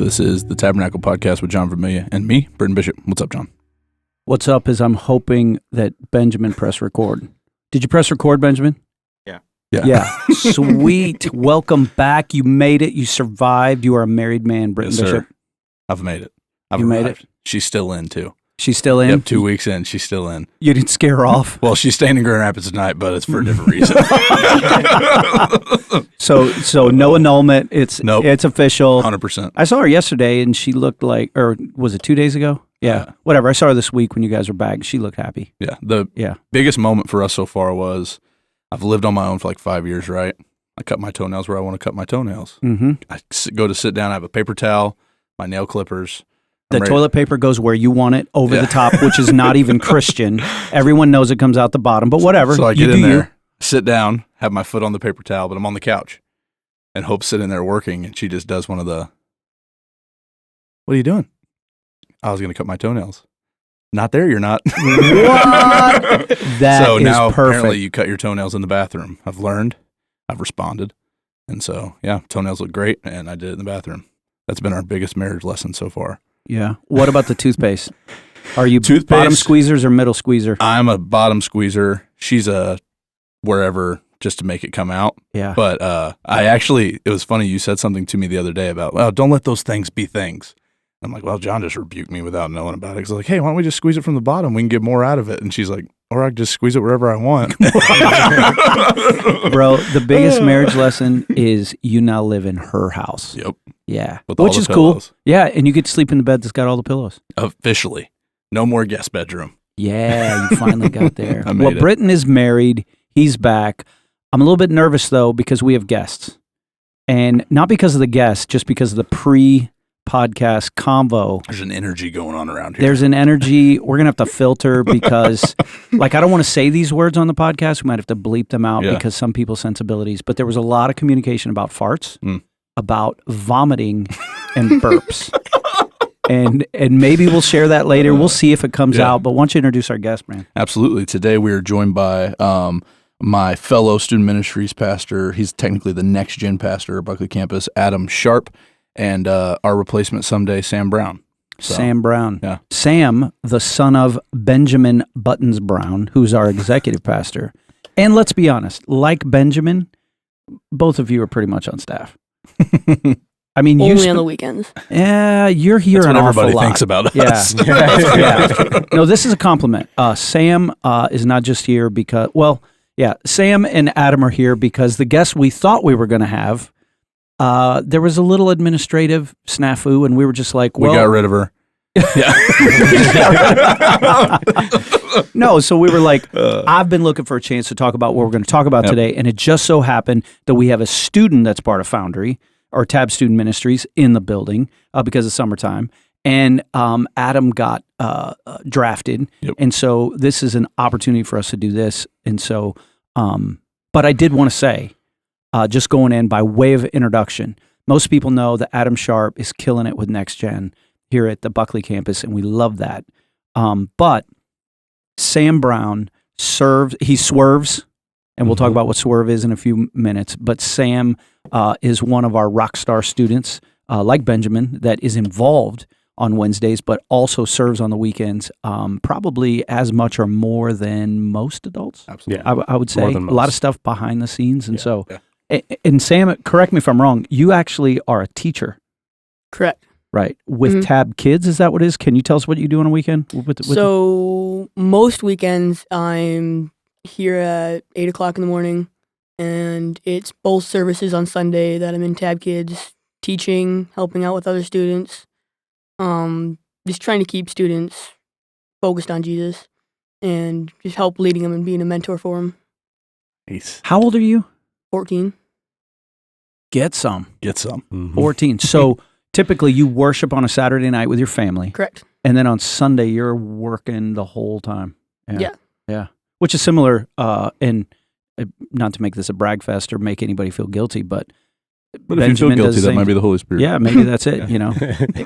This is the Tabernacle podcast with John Vermillion and me, Britton Bishop. What's up, John? What's up is I'm hoping that Benjamin press record. Did you press record, Benjamin? Yeah. Sweet. Welcome back. You made it. You survived. You are a married man, Britton Bishop. I've made it. You made it? She's still in, too. She's still in? Yep, 2 weeks in. She's still in. You didn't scare her off? Well, she's staying in Grand Rapids tonight, but it's for a different reason. So no annulment. It's official. 100%. I saw her yesterday, and she looked like, or was it 2 days ago? Yeah. Whatever. I saw her this week when you guys were back. She looked happy. Yeah. The biggest moment for us so far was I've lived on my own for like 5 years, right? I cut my toenails where I want to cut my toenails. Mm-hmm. I go to sit down. I have a paper towel, my nail clippers. The toilet paper goes where you want it, over the top, which is not even Christian. Everyone knows it comes out the bottom, but whatever. So I get in there, sit down, have my foot on the paper towel, but I'm on the couch. And Hope's sitting there working, and she just does one of the, "What are you doing?" I was going to cut my toenails. Not there, you're not. What? That so is now perfect. Apparently you cut your toenails in the bathroom. I've learned. I've responded. And so, yeah, toenails look great, and I did it in the bathroom. That's been our biggest marriage lesson so far. Yeah. What about the toothpaste? Are you Toothpaste, bottom squeezers or middle squeezer? I'm a bottom squeezer. She's a wherever just to make it come out. Yeah. But it was funny. You said something to me the other day about, well, don't let those things be things. I'm like, well, John just rebuked me without knowing about it. He's like, hey, why don't we just squeeze it from the bottom? We can get more out of it. And she's like, or I can just squeeze it wherever I want. Bro, the biggest marriage lesson is you now live in her house. Yep. Yeah. With all Which the is pillows. cool. Yeah. And you get to sleep in the bed that's got all the pillows. Officially. No more guest bedroom. Yeah. You finally got there. I made it. Britton is married. He's back. I'm a little bit nervous, though, because we have guests. And not because of the guests, just because of the pre-podcast convo. There's an energy going on around here. There's an energy. We're going to have to filter because, I don't want to say these words on the podcast. We might have to bleep them out because some people's sensibilities. But there was a lot of communication about farts, about vomiting, and burps. And maybe we'll share that later. We'll see if it comes out. But why don't you introduce our guest, man? Absolutely. Today we are joined by my fellow student ministries pastor. He's technically the next gen pastor at Buckley campus, Adam Sharp, and our replacement someday, Sam Brown. So, Sam Brown. Yeah. Sam, the son of Benjamin Buttons Brown, who's our executive pastor. And let's be honest, like Benjamin, both of you are pretty much on staff. I mean, only on the weekends. Yeah, you're here That's an what awful everybody lot. thinks about us. Yeah. No, this is a compliment. Sam is not just here because, Sam and Adam are here because the guests we thought we were going to have, there was a little administrative snafu, and we were just like, we got rid of her. Yeah. No, so we were like, I've been looking for a chance to talk about what we're going to talk about today, and it just so happened that we have a student that's part of Foundry, or Tab Student Ministries, in the building because it's summertime, and Adam got drafted, and so this is an opportunity for us to do this, and so, but I did want to say, just going in by way of introduction, most people know that Adam Sharp is killing it with Next Gen here at the Buckley campus, and we love that. But Sam Brown swerves, and we'll talk about what swerve is in a few minutes, but Sam is one of our rock star students, like Benjamin, that is involved on Wednesdays, but also serves on the weekends, probably as much or more than most adults. Absolutely. I would say a lot of stuff behind the scenes, and so... And Sam, correct me if I'm wrong, you actually are a teacher. Correct. Right. With Tab Kids, is that what it is? Can you tell us what you do on a weekend? Most weekends I'm here at 8 o'clock in the morning, and it's both services on Sunday that I'm in Tab Kids, teaching, helping out with other students, just trying to keep students focused on Jesus and just help leading them and being a mentor for them. Nice. How old are you? 14. Get some. 14. So typically you worship on a Saturday night with your family. Correct. And then on Sunday you're working the whole time. Yeah. Which is similar, and not to make this a brag fest or make anybody feel guilty, but if Benjamin you feel guilty, does the that same. might be the Holy Spirit. Yeah, maybe that's it,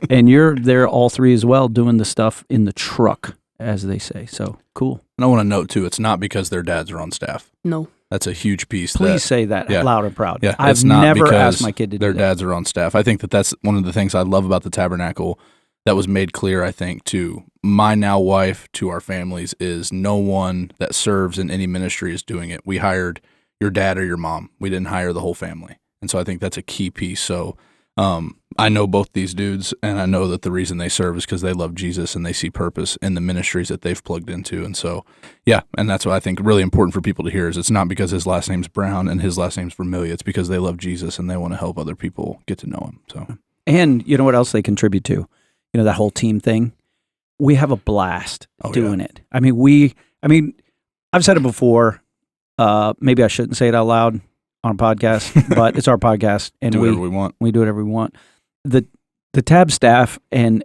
And you're there all three as well, doing the stuff in the truck, as they say. So cool. And I want to note, too, it's not because their dads are on staff. No. That's a huge piece. Please say that loud and proud. Yeah, I've it's not never because asked my kid to do their that. dads are on staff. I think that's one of the things I love about the Tabernacle that was made clear, I think, to my now wife, to our families, is no one that serves in any ministry is doing it. We hired your dad or your mom. We didn't hire the whole family. And so I think that's a key piece. So I know both these dudes, and I know that the reason they serve is because they love Jesus and they see purpose in the ministries that they've plugged into. And so, yeah, and that's what I think really important for people to hear is it's not because his last name's Brown and his last name's Vermillion. It's because they love Jesus and they want to help other people get to know him. So, and you know what else they contribute to? You know, that whole team thing. We have a blast doing it. I mean, I've said it before. Maybe I shouldn't say it out loud on a podcast, but it's our podcast, and do whatever we want. We do whatever we want. The Tab staff and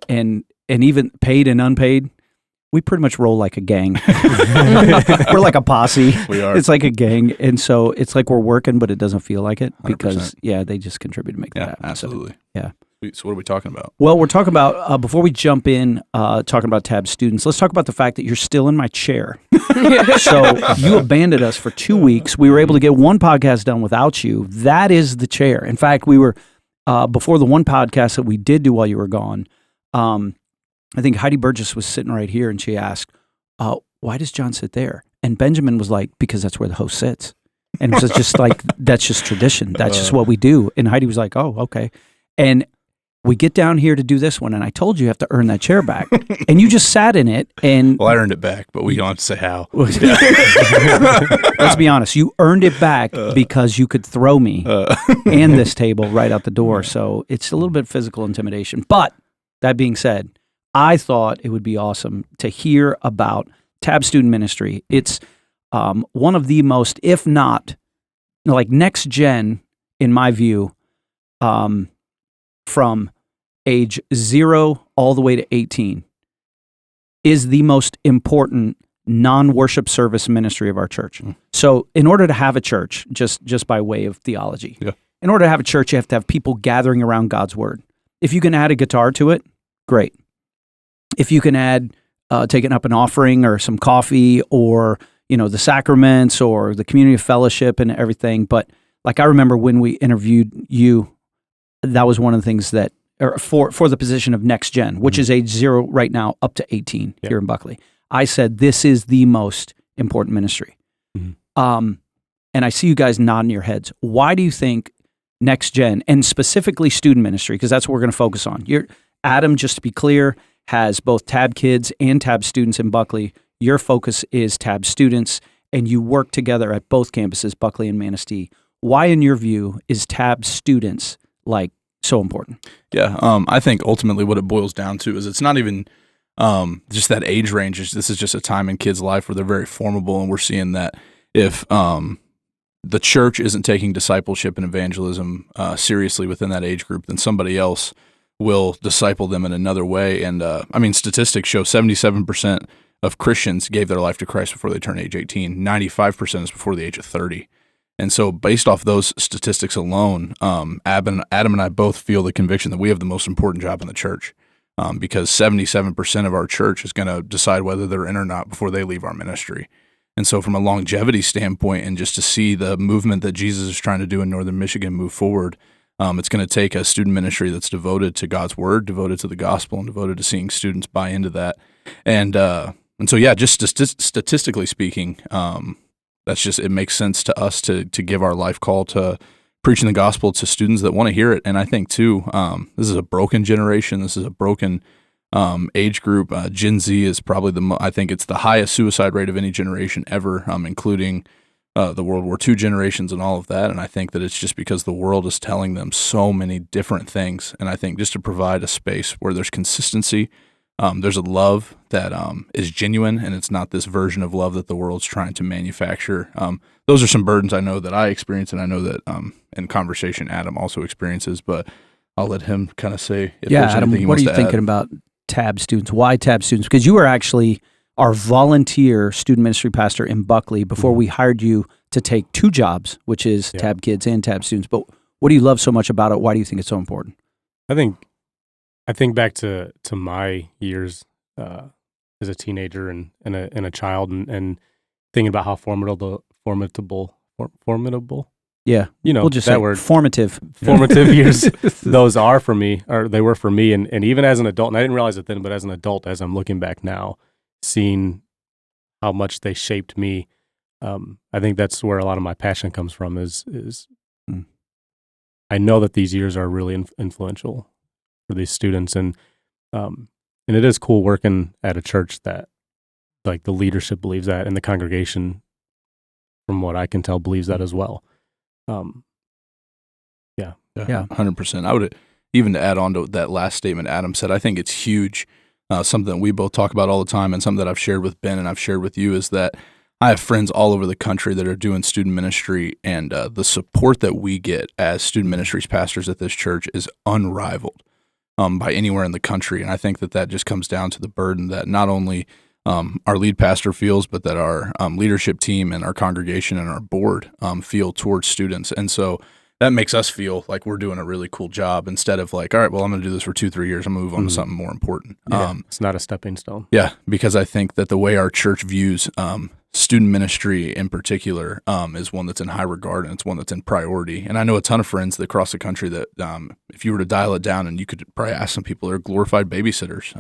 even paid and unpaid, we pretty much roll like a gang. We're like a posse. We are. It's like a gang, and so it's like we're working, but it doesn't feel like it 100%. because they just contribute to make that happen. Absolutely. So, yeah. So what are we talking about? Well, we're talking about, before we jump in, talking about Tab students, let's talk about the fact that you're still in my chair. So you abandoned us for 2 weeks. We were able to get one podcast done without you. That is the chair. In fact, we were, before the one podcast that we did do while you were gone, I think Heidi Burgess was sitting right here and she asked, why does John sit there? And Benjamin was like, because that's where the host sits. And it was just like, that's just tradition. That's just what we do. And Heidi was like, oh, okay. And we get down here to do this one, and I told you have to earn that chair back. And you just sat in it. And well, I earned it back, but we don't have to say how. Let's be honest. You earned it back because you could throw me and this table right out the door. So it's a little bit physical intimidation. But that being said, I thought it would be awesome to hear about Tab Student Ministry. It's one of the most, if not, like next gen, in my view, from age 0 all the way to 18, is the most important non-worship service ministry of our church. So in order to have a church, just by way of theology, in order to have a church, you have to have people gathering around God's word. If you can add a guitar to it, great. If you can add taking up an offering or some coffee or, the sacraments or the community of fellowship and everything. But like I remember when we interviewed you, that was one of the things that, or for the position of next gen, which is age 0 right now up to 18 here in Buckley. I said, this is the most important ministry. And I see you guys nodding your heads. Why do you think next gen, and specifically student ministry, because that's what we're going to focus on. Adam, just to be clear, has both Tab kids and Tab students in Buckley. Your focus is Tab students, and you work together at both campuses, Buckley and Manistee. Why, in your view, is Tab students like so important? Yeah, I think ultimately what it boils down to is it's not even just that age range. This is just a time in kids' life where they're very formable, and we're seeing that if the church isn't taking discipleship and evangelism seriously within that age group, then somebody else will disciple them in another way. And statistics show 77% of Christians gave their life to Christ before they turned age 18. 95% is before the age of 30. And so based off those statistics alone, Adam and I both feel the conviction that we have the most important job in the church because 77% of our church is going to decide whether they're in or not before they leave our ministry. And so from a longevity standpoint and just to see the movement that Jesus is trying to do in Northern Michigan move forward, it's going to take a student ministry that's devoted to God's word, devoted to the gospel, and devoted to seeing students buy into that. And so, yeah, just statistically speaking, it makes sense to us to give our life call to preaching the gospel to students that want to hear it. And I think, too, this is a broken generation. This is a broken age group. Gen Z is probably I think it's the highest suicide rate of any generation ever, including the World War II generations and all of that. And I think that it's just because the world is telling them so many different things. And I think just to provide a space where there's consistency, there's a love that is genuine, and it's not this version of love that the world's trying to manufacture. Those are some burdens I know that I experience, and I know that in conversation Adam also experiences, but I'll let him kind of say if there's Adam, anything he what wants are you to thinking add. about Tab students? Why Tab students? Because you were actually our volunteer student ministry pastor in Buckley before we hired you to take 2 jobs, which is Tab kids and Tab students. But what do you love so much about it? Why do you think it's so important? I think back to my years as a teenager and a child, and thinking about how formidable formidable. Yeah. We'll just that say word. formative Years. Those are for me, or they were for me. And even as an adult, and I didn't realize it then, but as an adult, as I'm looking back now, seeing how much they shaped me, I think that's where a lot of my passion comes from is I know that these years are really influential for these students. And it is cool working at a church that like the leadership believes that, and the congregation, from what I can tell, believes that as well. Yeah, 100%. I would even to add on to that last statement Adam said, I think it's huge. Something that we both talk about all the time, and something that I've shared with Ben and I've shared with you, is that I have friends all over the country that are doing student ministry, and the support that we get as student ministries pastors at this church is unrivaled by anywhere in the country. And I think that just comes down to the burden that not only our lead pastor feels, but that our leadership team and our congregation and our board feel towards students. And so that makes us feel like we're doing a really cool job, instead of like, all right, well, I'm going to do this for 2-3 years. I'm going to move on to something more important. It's not a stepping stone. Yeah, because I think that the way our church views student ministry in particular is one that's in high regard, and it's one that's in priority. And I know a ton of friends that across the country that if you were to dial it down, and you could probably ask some people, they're glorified babysitters.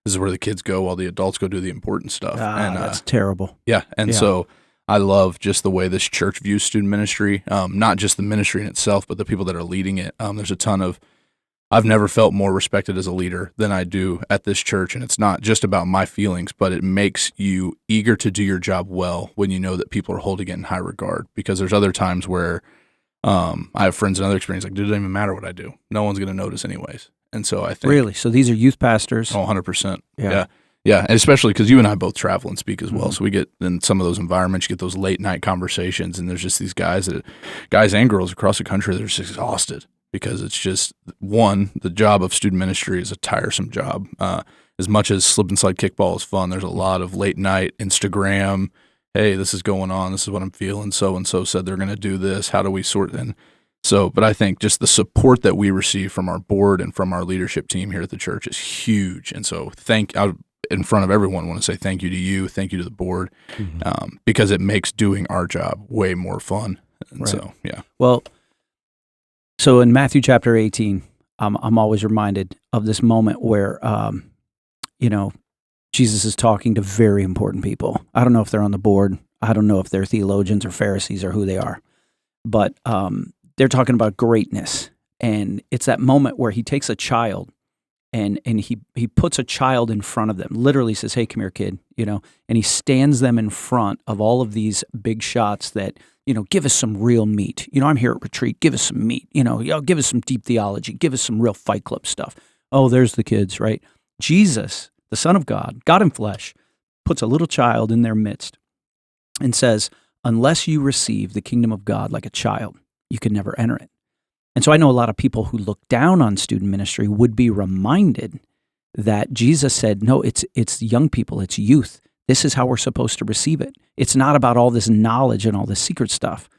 This is where the kids go while the adults go do the important stuff. And that's terrible. Yeah, and so I love just the way this church views student ministry, not just the ministry in itself, but the people that are leading it. There's a ton of, I've never felt more respected as a leader than I do at this church, and it's not just about my feelings, but it makes you eager to do your job well when you know that people are holding it in high regard, because there's other times where I have friends in other experiences, like, it doesn't even matter what I do. No one's going to notice anyways. And so I think... Really? So these are youth pastors? Oh, 100%. Yeah, and especially because you and I both travel and speak as well. So we get in some of those environments, you get those late night conversations, and there's just these guys and girls across the country that are just exhausted, because it's just, one, the job of student ministry is a tiresome job. As much as slip and slide kickball is fun, there's a lot of late night Instagram, hey, this is going on, this is what I'm feeling, so-and-so said they're going to do this, how do we sort in? So, but I think just the support that we receive from our board and from our leadership team here at the church is huge. And so in front of everyone, I want to say thank you to you, thank you to the board, because it makes doing our job way more fun. And right. So, yeah. Well, so in Matthew chapter 18, I'm always reminded of this moment where, Jesus is talking to very important people. I don't know if they're on the board. I don't know if they're theologians or Pharisees or who they are, but they're talking about greatness. And it's that moment where he takes a child and he puts a child in front of them, literally says, hey, come here, kid, and he stands them in front of all of these big shots that, give us some real meat. I'm here at retreat, give us some meat, give us some deep theology, give us some real Fight Club stuff. Oh, there's the kids, right? Jesus, the Son of God, God in flesh, puts a little child in their midst and says, unless you receive the kingdom of God like a child, you can never enter it. And so I know a lot of people who look down on student ministry would be reminded that Jesus said, no, it's young people, it's youth. This is how we're supposed to receive it. It's not about all this knowledge and all this secret stuff.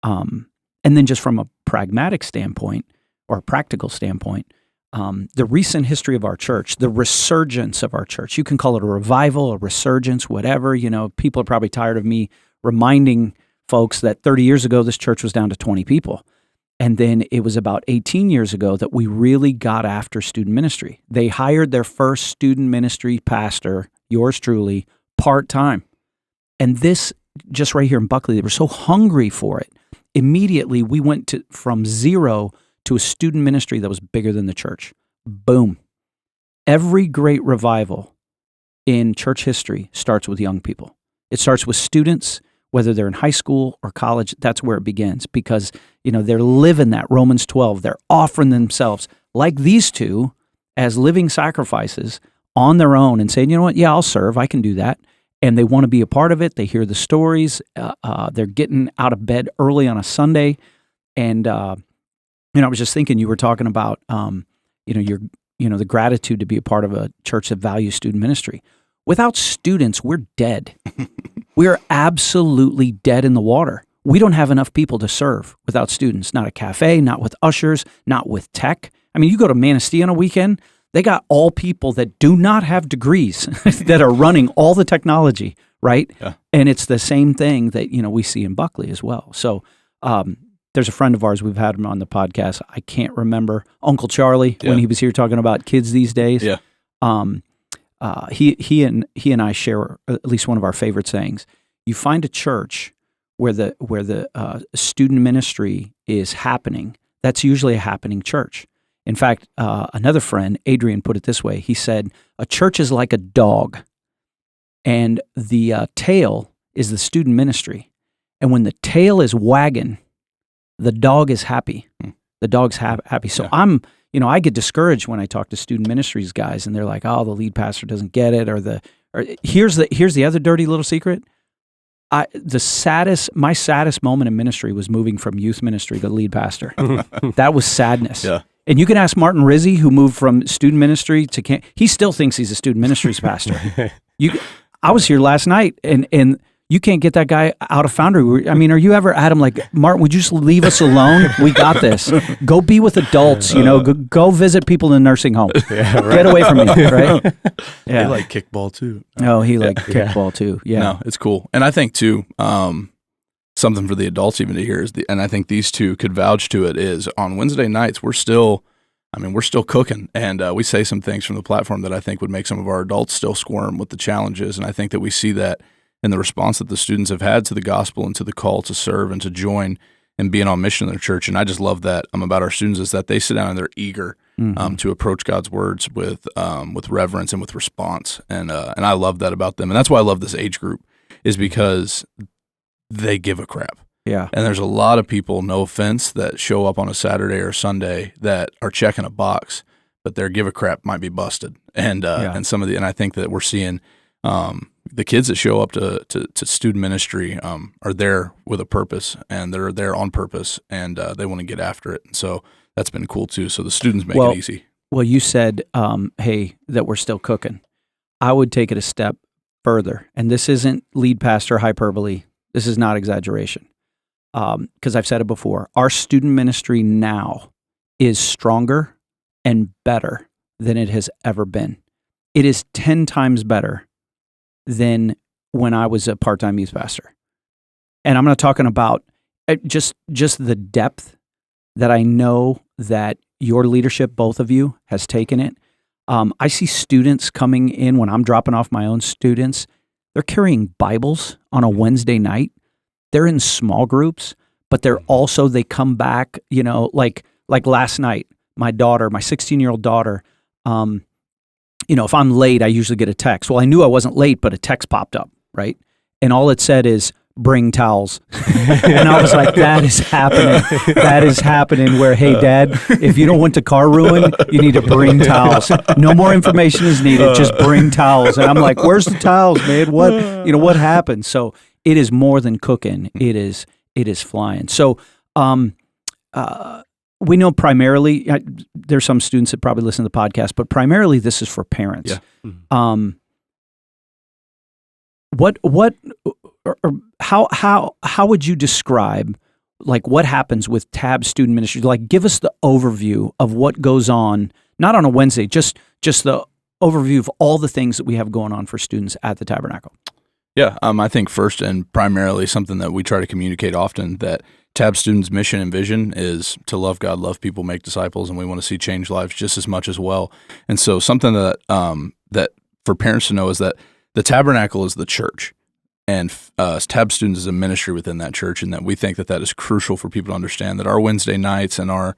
And then just from a pragmatic standpoint or a practical standpoint, the recent history of our church, the resurgence of our church, you can call it a revival, a resurgence, whatever. People are probably tired of me reminding folks that 30 years ago, this church was down to 20 people. And then it was about 18 years ago that we really got after student ministry. They hired their first student ministry pastor, yours truly, part-time. And this, just right here in Buckley, they were so hungry for it. Immediately, we went from zero to a student ministry that was bigger than the church. Boom. Every great revival in church history starts with young people. It starts with students, whether they're in high school or college. That's where it begins, because they're living that Romans 12. They're offering themselves like these two as living sacrifices on their own and saying, you know what, yeah, I'll serve. I can do that. And they want to be a part of it. They hear the stories. They're getting out of bed early on a Sunday. And, I was just thinking, you were talking about, the gratitude to be a part of a church that values student ministry. Without students, we're dead. We are absolutely dead in the water. We don't have enough people to serve without students. Not a cafe, not with ushers, not with tech. I mean, you go to Manistee on a weekend, they got all people that do not have degrees that are running all the technology, right? Yeah. And it's the same thing that, we see in Buckley as well. So there's a friend of ours, we've had him on the podcast. I can't remember, Uncle Charlie, when he was here talking about kids these days. Yeah. He and I share at least one of our favorite sayings. You find a church where the student ministry is happening. That's usually a happening church. In fact, another friend, Adrian, put it this way. He said, a church is like a dog, and the tail is the student ministry. And when the tail is wagging, the dog is happy. The dog's happy. So I get discouraged when I talk to student ministries guys, and they're like, "Oh, the lead pastor doesn't get it," or here's the other dirty little secret. My saddest moment in ministry was moving from youth ministry to lead pastor. That was sadness. Yeah. And you can ask Martin Rizzi, who moved from student ministry to camp. He still thinks he's a student ministries pastor. I was here last night, and you can't get that guy out of Foundry. I mean, are you ever at him like, Martin, would you just leave us alone? We got this. Go be with adults, go visit people in a nursing home. Yeah, right. Get away from me, right? Yeah. He like kickball too. Oh, he like kickball too. Yeah. No, it's cool. And I think too, something for the adults even to hear is, and I think these two could vouch to it, is on Wednesday nights, we're still cooking, and we say some things from the platform that I think would make some of our adults still squirm with the challenges. And I think that we see that in the response that the students have had to the gospel and to the call to serve and to join and being on mission in their church. And I just love that about our students is that they sit down and they're eager to approach God's words with reverence and with response. And I love that about them. And that's why I love this age group, is because they give a crap. Yeah. And there's a lot of people, no offense, that show up on a Saturday or Sunday that are checking a box, but their give a crap might be busted. And and I think that we're seeing the kids that show up to student ministry are there with a purpose, and they're there on purpose, and they want to get after it. And so that's been cool too. So the students make it easy. Well, you said, hey, that we're still cooking. I would take it a step further, and this isn't lead pastor hyperbole. This is not exaggeration, because I've said it before. Our student ministry now is stronger and better than it has ever been. It is 10 times better than when I was a part-time youth pastor. And I'm not talking about just the depth that I know that your leadership, both of you, has taken it. I see students coming in when I'm dropping off my own students. They're carrying Bibles on a Wednesday night. They're in small groups, but they come back, like last night, my 16-year-old daughter, if I'm late, I usually get a text. Well, I knew I wasn't late, but a text popped up, right? And all it said is, bring towels. And I was like, that is happening. That is happening where, hey, Dad, if you don't want the car ruined, you need to bring towels. No more information is needed. Just bring towels. And I'm like, where's the towels, man? What happened? So it is more than cooking. It is flying. So we know primarily, there's some students that probably listen to the podcast, but primarily this is for parents. Yeah. How would you describe like what happens with TAB student ministry? Like, give us the overview of what goes on, not on a Wednesday, just the overview of all the things that we have going on for students at the Tabernacle. Yeah, I think first and primarily something that we try to communicate often, that TAB students' mission and vision is to love God, love people, make disciples, and we want to see change lives just as much as well. And so something that that for parents to know is that the Tabernacle is the church, and TAB students is a ministry within that church, and that we think that is crucial for people to understand that our Wednesday nights and our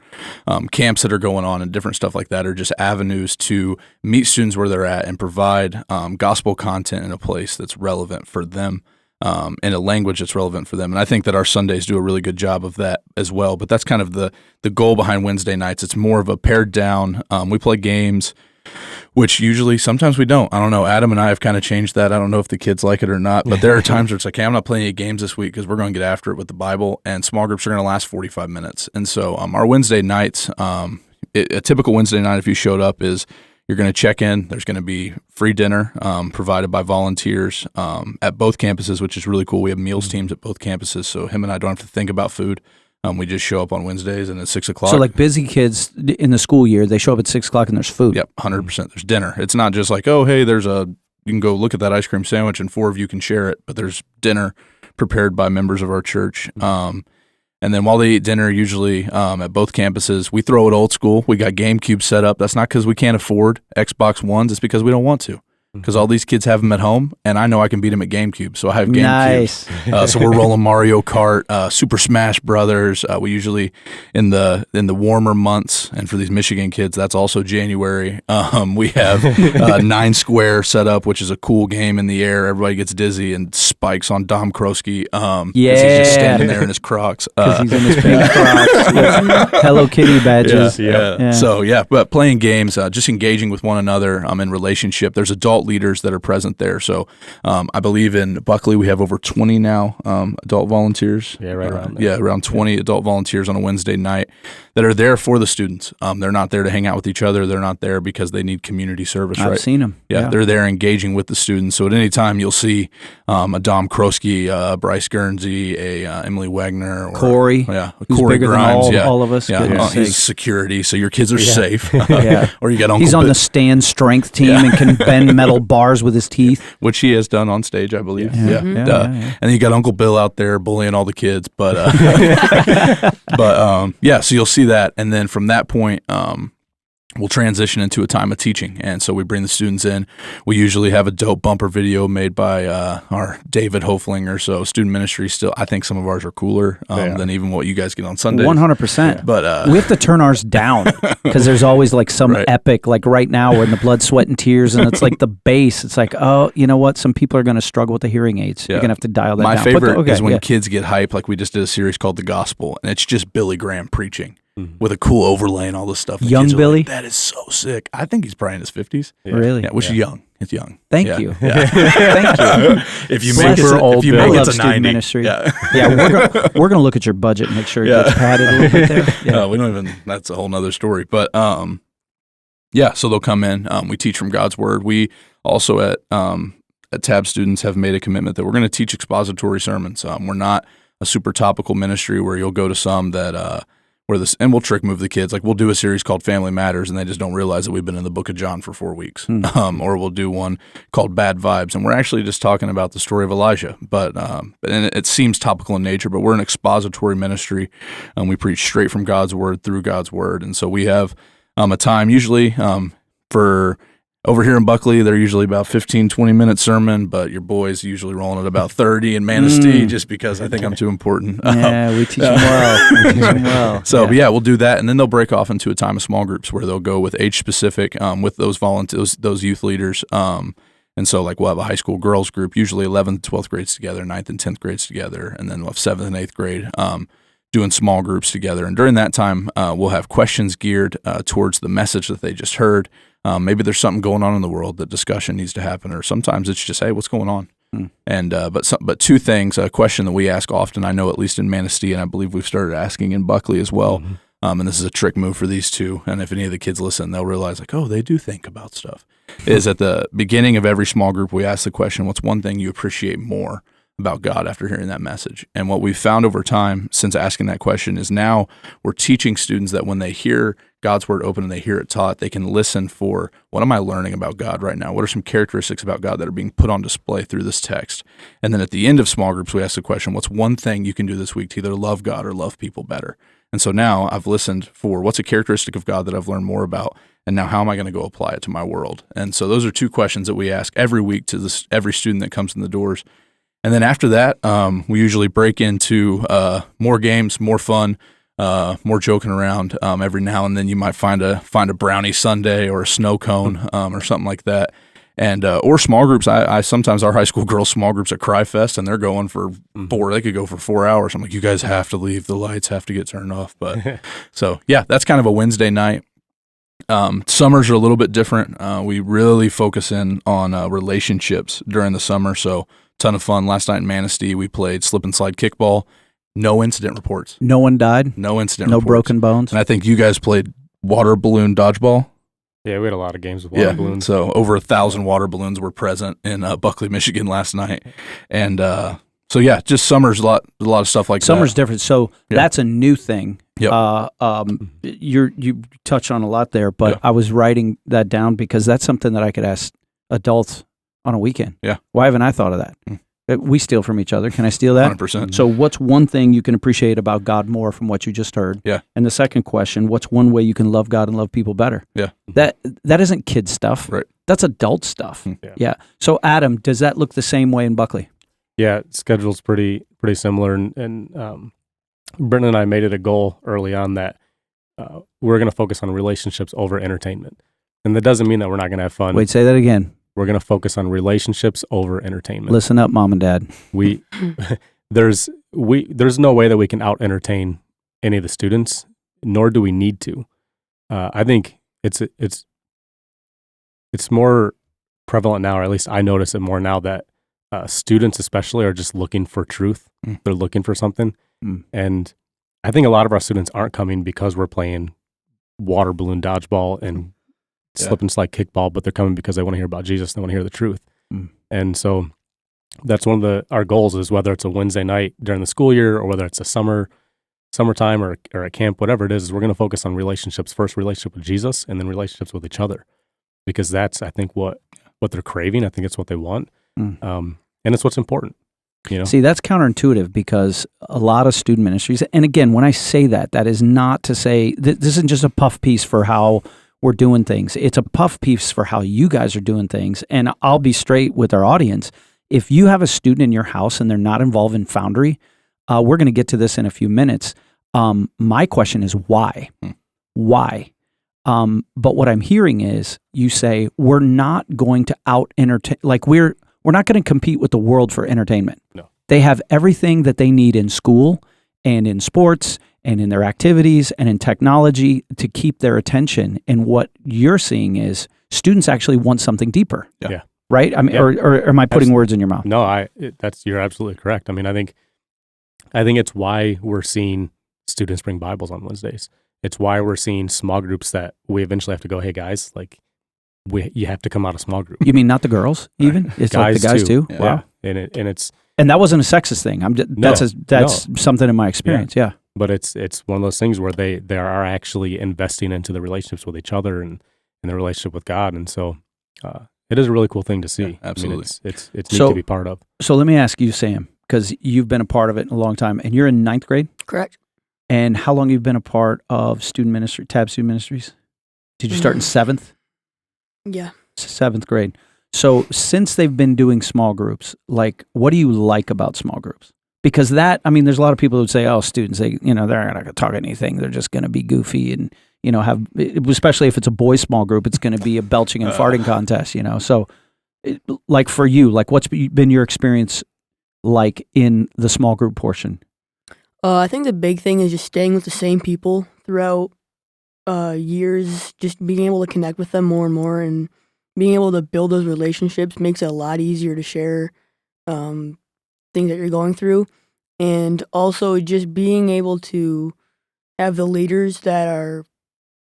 camps that are going on and different stuff like that are just avenues to meet students where they're at and provide gospel content in a place that's relevant for them, in a language that's relevant for them. And I think that our Sundays do a really good job of that as well. But that's kind of the goal behind Wednesday nights. It's more of a pared down. We play games, which usually, sometimes we don't. I don't know. Adam and I have kind of changed that. I don't know if the kids like it or not, but there are times where it's like, hey, I'm not playing any games this week because we're going to get after it with the Bible, and small groups are going to last 45 minutes. And so our Wednesday nights, a typical Wednesday night, if you showed up, is you're going to check in. There's going to be free dinner provided by volunteers at both campuses, which is really cool. We have meals teams at both campuses, so him and I don't have to think about food. We just show up on Wednesdays, and it's 6 o'clock. So like busy kids in the school year, they show up at 6 o'clock and there's food. Yep, 100%. There's dinner. It's not just like, oh, hey, there's a you can go look at that ice cream sandwich and 4 of you can share it, but there's dinner prepared by members of our church. And then while they eat dinner, usually at both campuses, we throw it old school. We got GameCube set up. That's not because we can't afford Xbox Ones. It's because we don't want to. Because all these kids have them at home, and I know I can beat them at GameCube, so I have GameCube. Nice. So we're rolling Mario Kart, Super Smash Brothers. We usually in the warmer months, and for these Michigan kids, that's also January. We have 9 Square set up, which is a cool game in the air. Everybody gets dizzy and spikes on Dom Krosky. He's just standing there in his Crocs. Because he's in his pink Crocs with Hello Kitty badges. Yeah. So but playing games, just engaging with one another in relationship. There's adult leaders that are present there. So I believe in Buckley we have over 20 now adult volunteers. Yeah, right around there. Yeah, around 20 adult volunteers on a Wednesday night that are there for the students. They're not there to hang out with each other. They're not there because they need community service. I've seen them. Yeah, they're there engaging with the students. So at any time you'll see a Dom Krosky, Bryce Guernsey, a Emily Wagner, or Corey. Who's Corey bigger Grimes. than all of us. Yeah, he's security, so your kids are safe. Or you got Uncle He's on the stand strength team and can bend metal bars with his teeth, which he has done on stage, I believe. Yeah. And then you got Uncle Bill out there bullying all the kids, but so you'll see that, and then from that point, we'll transition into a time of teaching. And so we bring the students in. We usually have a dope bumper video made by our David Hoflinger. So student ministry still, I think some of ours are cooler than even what you guys get on Sundays. 100%. But we have to turn ours down because there's always like some epic, like right now we're in the blood, sweat, and tears, and it's like the bass. It's like, oh, you know what? Some people are going to struggle with the hearing aids. You're going to have to dial that down. My favorite is when kids get hype. Like we just did a series called The Gospel, and it's just Billy Graham preaching. With a cool overlay and all this stuff. Young Billy? Like, that is so sick. I think he's probably in his 50s. Yeah. Really? Yeah, which is young. It's young. Thank you. Yeah. Thank you. If you make it to 90. Ministry. We're going to look at your budget and make sure it gets padded a little bit there. Yeah. We don't even, that's a whole nother story. But so they'll come in. We teach from God's Word. We also at TABstudents have made a commitment that we're going to teach expository sermons. We're not a super topical ministry where you'll go to some that and we'll trick move the kids. Like we'll do a series called Family Matters, and they just don't realize that we've been in the book of John for 4 weeks. Or we'll do one called Bad Vibes, and we're actually just talking about the story of Elijah. But and it seems topical in nature, but we're an expository ministry, and we preach straight from God's Word through God's Word. And so we have a time usually for over here in Buckley, they're usually about 15, 20-minute sermon, but your boys usually rolling at about 30 in Manistee just because I think I'm too important. Yeah, we teach them well. So, we'll do that, and then they'll break off into a time of small groups where they'll go with age-specific with those volunteers, those youth leaders. And so, like, we'll have a high school girls group, usually 11th, 12th grades together, 9th and 10th grades together, and then we'll have 7th and 8th grade doing small groups together. And during that time, we'll have questions geared towards the message that they just heard. Maybe there's something going on in the world that discussion needs to happen, or sometimes it's just, hey, what's going on? And but two things, a question that we ask often, I know at least in Manistee, and I believe we've started asking in Buckley as well, and this is a trick move for these two, and if any of the kids listen, they'll realize, like, oh, they do think about stuff, is at the beginning of every small group, we ask the question, what's one thing you appreciate more about God after hearing that message? And what we've found over time since asking that question is now we're teaching students that when they hear God's Word open and they hear it taught, they can listen for, what am I learning about God right now? What are some characteristics about God that are being put on display through this text? And then at the end of small groups, we ask the question, what's one thing you can do this week to either love God or love people better? And so now I've listened for what's a characteristic of God that I've learned more about, and now how am I going to go apply it to my world? And so those are two questions that we ask every week to every student that comes in the doors. And then after that, we usually break into more games, more fun, more joking around. Every now and then you might find a brownie sundae or a snow cone or something like that. And or small groups. I sometimes our high school girls small groups at Cry Fest, and they're going for 4. They could go for 4 hours. I'm like, you guys have to leave. The lights have to get turned off. But so that's kind of a Wednesday night. Summers are a little bit different. We really focus in on relationships during the summer. So ton of fun. Last night in Manistee, we played slip and slide kickball. No incident reports. No one died. No incident no reports. Broken bones. And I think you guys played water balloon dodgeball. Yeah, we had a lot of games with water balloons. So over 1,000 water balloons were present in Buckley, Michigan last night. And just summer's a lot of stuff like Summer's that. different. So that's a new thing. Yep. You touched on a lot there, but I was writing that down because that's something that I could ask adults on a weekend. Yeah. Why haven't I thought of that? We steal from each other. Can I steal that? 100%. So what's one thing you can appreciate about God more from what you just heard? Yeah. And the second question, what's one way you can love God and love people better? Yeah. That isn't kid stuff. Right. That's adult stuff. Yeah. Yeah. So Adam, does that look the same way in Buckley? Yeah, schedule's pretty similar, and Britton and I made it a goal early on that we're going to focus on relationships over entertainment, and that doesn't mean that we're not going to have fun. Wait, say that again. We're going to focus on relationships over entertainment. Listen up, mom and dad. There's no way that we can out entertain any of the students, nor do we need to. I think it's more prevalent now, or at least I notice it more now, that students especially are just looking for truth. They're looking for something. And I think a lot of our students aren't coming because we're playing water balloon dodgeball and slip and slide kickball, but they're coming because they want to hear about Jesus. They want to hear the truth. And so that's one of our goals, is whether it's a Wednesday night during the school year or whether it's a summertime or a camp, whatever it is we're going to focus on relationships first, relationship with Jesus, and then relationships with each other, because that's, I think, what they're craving. I think it's what they want. And it's what's important. You know? See, that's counterintuitive, because a lot of student ministries, and again, when I say that is not to say, this isn't just a puff piece for how we're doing things. It's a puff piece for how you guys are doing things. And I'll be straight with our audience. If you have a student in your house and they're not involved in Foundry, we're going to get to this in a few minutes. My question is why? Why? But what I'm hearing is you say, we're not going to out-entertain, like we're not going to compete with the world for entertainment. No. They have everything that they need in school and in sports and in their activities and in technology to keep their attention. And what you're seeing is students actually want something deeper. Yeah. Right? I mean, or am I putting words in your mouth? No, you're absolutely correct. I mean, I think it's why we're seeing students bring Bibles on Wednesdays. It's why we're seeing small groups that we eventually have to go, hey guys, like you have to come out of small group. You mean not the girls even? It's like the guys too? Yeah. Wow. And that wasn't a sexist thing. That's something in my experience. Yeah. But it's one of those things where they are actually investing into the relationships with each other and the relationship with God. And so it is a really cool thing to see. Yeah, absolutely. I mean, it's neat to be part of. So let me ask you, Sam, because you've been a part of it in a long time, and you're in 9th grade? Correct. And how long have you been a part of student ministry, TAB Student Ministries? Did you start in 7th? Yeah. 7th grade. So since they've been doing small groups, like, what do you like about small groups? Because there's a lot of people who would say, oh, students, they're not going to talk anything. They're just going to be goofy and, especially if it's a boys' small group, it's going to be a belching and farting contest, So, like for you, like what's been your experience like in the small group portion? I think the big thing is just staying with the same people throughout years, just being able to connect with them more and more, and being able to build those relationships makes it a lot easier to share things that you're going through. And also just being able to have the leaders that are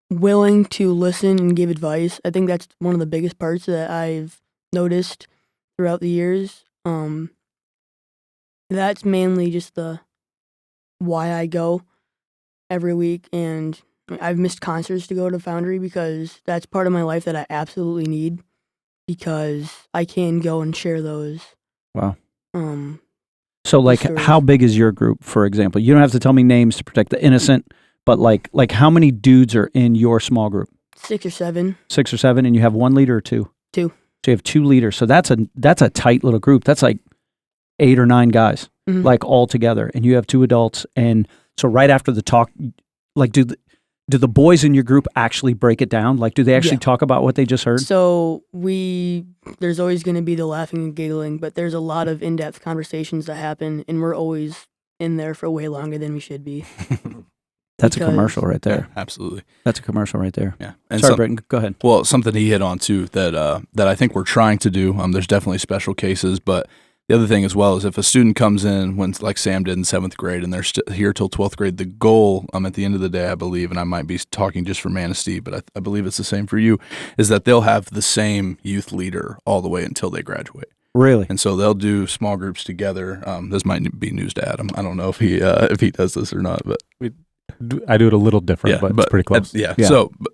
willing to listen and give advice. I think that's one of the biggest parts that I've noticed throughout the years. That's mainly just the why I go every week. And I've missed concerts to go to Foundry because that's part of my life that I absolutely need, because I can go and share those. Wow. So like how big is your group, for example? You don't have to tell me names to protect the innocent, but like how many dudes are in your small group? 6 or 7. 6 or 7, and you have 1 leader or 2? 2. So you have 2 leaders. So that's a tight little group. That's like 8 or 9 guys, like all together, and you have 2 adults. And so right after the talk, like do the boys in your group actually break it down? Like do they actually talk about what they just heard? So there's always going to be the laughing and giggling, but there's a lot of in-depth conversations that happen, and we're always in there for way longer than we should be. That's a commercial right there. Yeah, absolutely. That's a commercial right there. Yeah. And sorry, Britton, go ahead. Well, something he hit on too that I think we're trying to do. There's definitely special cases, but the other thing as well is if a student comes in when, like Sam did in 7th grade, and they're here till 12th grade, the goal at the end of the day, I believe, and I might be talking just for Manistee, but I believe it's the same for you, is that they'll have the same youth leader all the way until they graduate. Really? And so they'll do small groups together. This might be news to Adam. I don't know if he does this or not, but I do it a little different, but it's pretty close.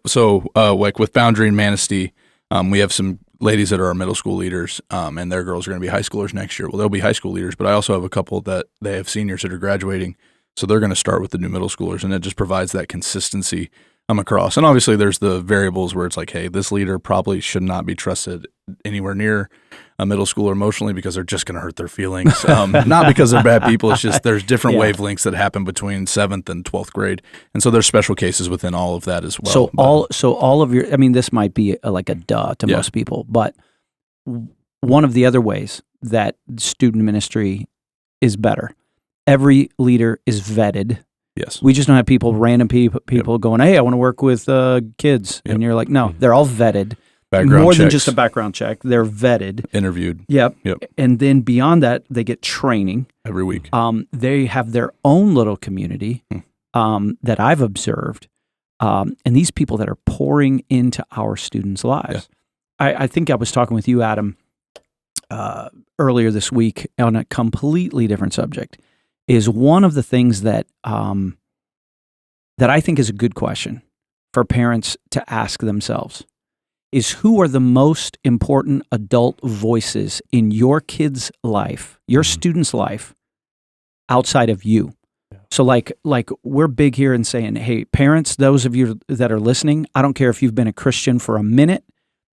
So like with Boundary and Manistee, we have some ladies that are our middle school leaders, and their girls are going to be high schoolers next year. Well, they'll be high school leaders, but I also have a couple that they have seniors that are graduating, so they're going to start with the new middle schoolers, and it just provides that consistency across. And obviously, there's the variables where it's like, hey, this leader probably should not be trusted anywhere near a middle schooler emotionally because they're just going to hurt their feelings. Not because they're bad people. It's just there's different wavelengths that happen between 7th and 12th grade, and so there's special cases within all of that as well. So all of your, I mean, this might be like a duh to most people, but one of the other ways that student ministry is better, every leader is vetted. Yes. We just don't have random people going, hey, I want to work with kids. Yep. And you're like, no, they're all vetted. Background More checks. than just a background check. They're vetted. Interviewed. Yep. And then beyond that, they get training. Every week. They have their own little community that I've observed. And these people that are pouring into our students' lives. Yeah. I think I was talking with you, Adam, earlier this week on a completely different subject. Is one of the things that that I think is a good question for parents to ask themselves is who are the most important adult voices in your kid's life, your student's life, outside of you? Yeah. So like we're big here in saying, hey, parents, those of you that are listening, I don't care if you've been a Christian for a minute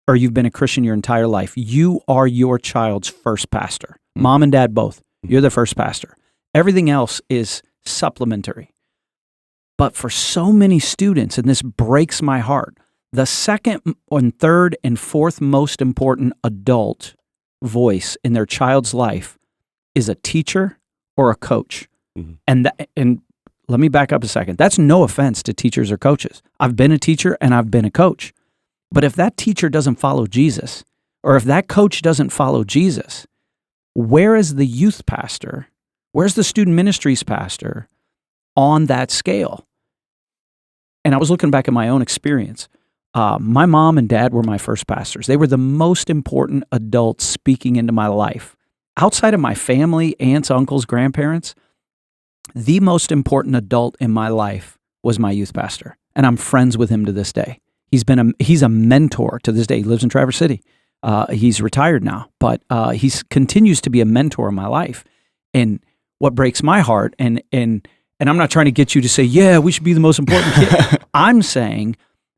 or you've been a Christian your entire life. You are your child's first pastor. Mom and dad both. You're the first pastor. Everything else is supplementary. But for so many students, and this breaks my heart, the second and third and fourth most important adult voice in their child's life is a teacher or a coach. Mm-hmm. And let me back up a second. That's no offense to teachers or coaches. I've been a teacher and I've been a coach. But if that teacher doesn't follow Jesus, or if that coach doesn't follow Jesus, where is the youth pastor? Where's the student ministries pastor on that scale? And I was looking back at my own experience. My mom and dad were my first pastors. They were the most important adults speaking into my life. Outside of my family, aunts, uncles, grandparents, the most important adult in my life was my youth pastor. And I'm friends with him to this day. He's a mentor to this day. He lives in Traverse City. He's retired now, but he continues to be a mentor in my life. And what breaks my heart, and I'm not trying to get you to say, yeah, we should be the most important kid. I'm saying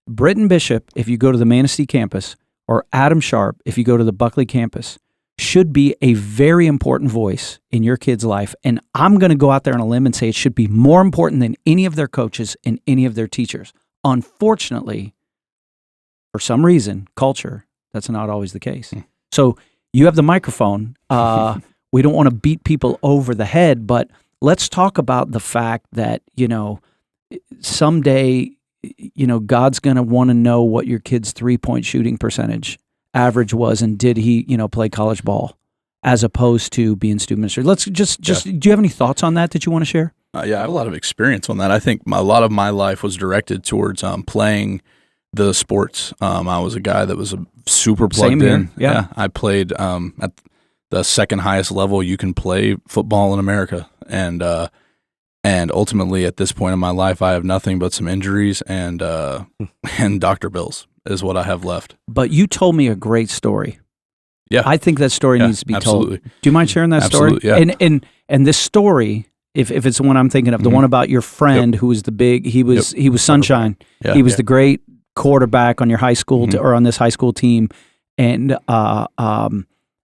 Britton Bishop, if you go to the Manistee campus, or Adam Sharp, if you go to the Buckley campus, should be a very important voice in your kid's life. And I'm going to go out there on a limb and say it should be more important than any of their coaches and any of their teachers. Unfortunately, for some reason, culture, that's not always the case. So you have the microphone. We don't want to beat people over the head, but let's talk about the fact that, someday, God's going to want to know what your kid's 3-point shooting percentage average was, and did he, play college ball, as opposed to being student minister. Let's just do you have any thoughts on that you want to share? Yeah, I have a lot of experience on that. I think a lot of my life was directed towards playing the sports. I was a guy that was super plugged in. Yeah, I played at the second highest level you can play football in America, and ultimately at this point in my life, I have nothing but some injuries and doctor bills is what I have left. But you told me a great story. Yeah, I think that story needs to be absolutely. told. Do you mind sharing that story? Yeah. And this story, if it's the one I'm thinking of, the one about your friend who was he was sunshine. Yeah. He was the great quarterback on your high school or on this high school team, and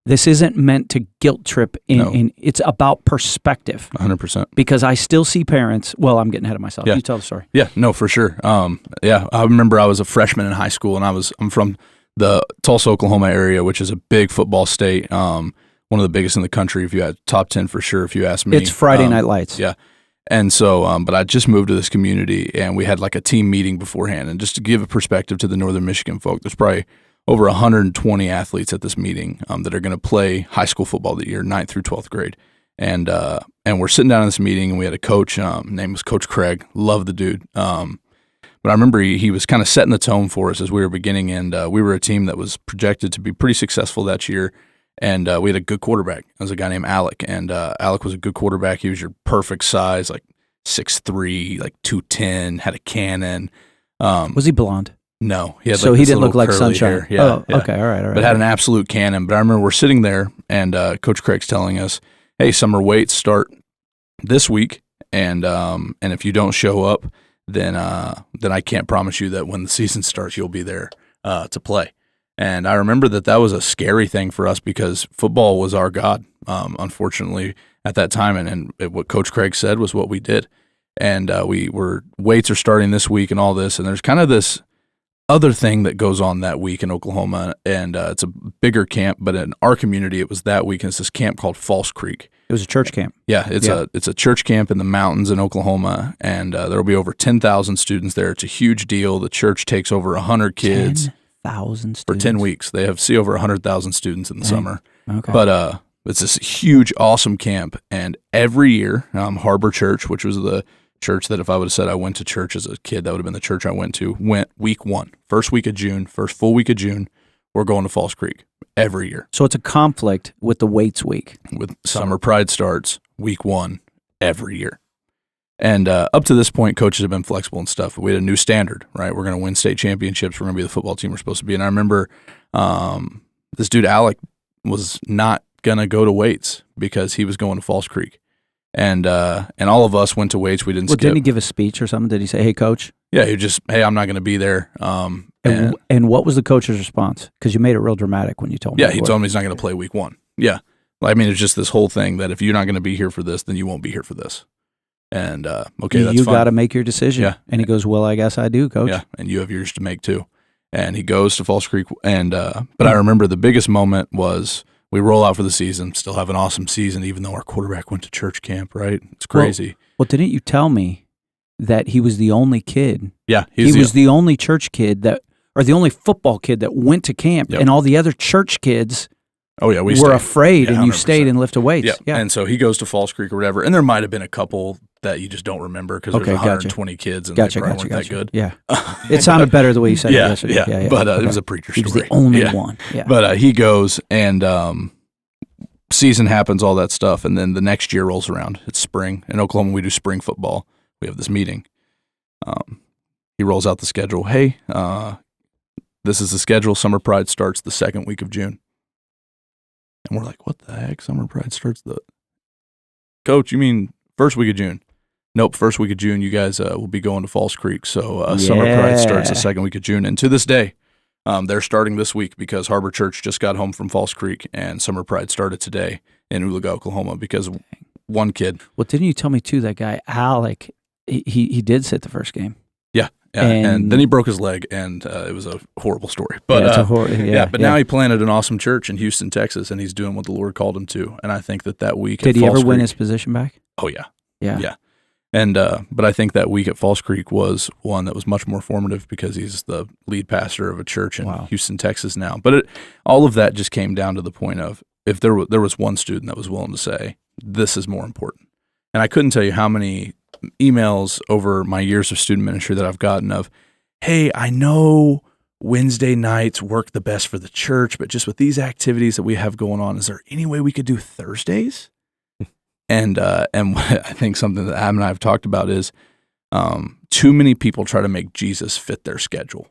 this isn't meant to guilt trip. It's about perspective. 100%. Because I still see parents. Well, I'm getting ahead of myself. Yeah. You tell the story. Yeah, no, for sure. I remember I was a freshman in high school, and I'm from the Tulsa, Oklahoma area, which is a big football state. One of the biggest in the country. If you had top 10 for sure, if you ask me. It's Friday Night Lights. Yeah. And so, but I just moved to this community, and we had like a team meeting beforehand. And just to give a perspective to the Northern Michigan folk, there's probably over 120 athletes at this meeting that are going to play high school football the year 9th through 12th grade. And we're sitting down in this meeting, and we had a coach, name was Coach Craig. Love the dude. But I remember he was kind of setting the tone for us as we were beginning, and we were a team that was projected to be pretty successful that year. And we had a good quarterback. It was a guy named Alec, and Alec was a good quarterback. He was your perfect size, like 6'3", like 210, had a cannon. Was he blonde? No, he had So like he this didn't look little like curly Sunshine. hair. Yeah, Oh, yeah. okay, all right. But had an absolute cannon. But I remember we're sitting there, and Coach Craig's telling us, "Hey, summer weights start this week, and if you don't show up, then I can't promise you that when the season starts, you'll be there to play." And I remember that was a scary thing for us because football was our god, unfortunately, at that time. And what Coach Craig said was what we did. And weights are starting this week and all this. And there's kind of this other thing that goes on that week in Oklahoma. And it's a bigger camp, but in our community, it was that week. And it's this camp called False Creek. It was a church camp. Yeah, it's a church camp in the mountains in Oklahoma. And there will be over 10,000 students there. It's a huge deal. The church takes over 100 kids. 10,000 students. For 10 weeks. They see over 100,000 students in the summer. Okay. But it's this huge, awesome camp. And every year, Harbor Church, which was the church that if I would have said I went to church as a kid, that would have been the church I went week 1. First week of June, first full week of June, we're going to False Creek every year. So it's a conflict with the weights week. With Summer Pride starts week 1 every year. And up to this point, coaches have been flexible and stuff. We had a new standard, right? We're going to win state championships. We're going to be the football team we're supposed to be. And I remember this dude, Alec, was not going to go to weights because he was going to False Creek. And all of us went to weights. We didn't skip. Didn't he give a speech or something? Did he say, "Hey, coach"? Yeah, he just, "Hey, I'm not going to be there." And what was the coach's response? Because you made it real dramatic when you told me. Yeah, he told me he's not going to play week 1. Yeah. I mean, it's just this whole thing that if you're not going to be here for this, then you won't be here for this. And okay, that's you fine. got to make your decision. Yeah. And he goes, "Well, I guess I do, coach." Yeah, and you have yours to make too. And he goes to False Creek. And but I remember the biggest moment was we roll out for the season, still have an awesome season, even though our quarterback went to church camp. Right? It's crazy. Well, didn't you tell me that he was the only kid? Yeah, he was the only church kid or the only football kid that went to camp, and all the other church kids. Oh yeah, we were afraid, and you 100%. stayed and lifted weights. Yeah. And so he goes to False Creek or whatever, and there might have been a couple that you just don't remember because there's 120 kids and they probably weren't that good. Yeah, it sounded better the way you said it yesterday. Yeah. But it was a preacher story. He was the only one. Yeah. But he goes and season happens, all that stuff, and then the next year rolls around. It's spring in Oklahoma. We do spring football. We have this meeting. He rolls out the schedule. Hey, this is the schedule. Summer Pride starts the second week of June. And we're like, what the heck? Summer Pride starts Coach, you mean first week of June? Nope, first week of June, you guys will be going to False Creek. So Summer Pride starts the second week of June. And to this day, they're starting this week because Harbor Church just got home from False Creek, and Summer Pride started today in Oolaga, Oklahoma, because one kid. Well, didn't you tell me, too, that guy, Alec, he did sit the first game? Yeah. And then he broke his leg, and it was a horrible story. But now he planted an awesome church in Houston, Texas, and he's doing what the Lord called him to. And I think that week did he ever win his position back? Oh yeah. And but I think that week at False Creek was one that was much more formative because he's the lead pastor of a church in Houston, Texas now. But all of that just came down to the point of if there was one student that was willing to say this is more important, and I couldn't tell you how many emails over my years of student ministry that I've gotten of, hey, I know Wednesday nights work the best for the church, but just with these activities that we have going on, is there any way we could do Thursdays? And I think something that Adam and I have talked about is too many people try to make Jesus fit their schedule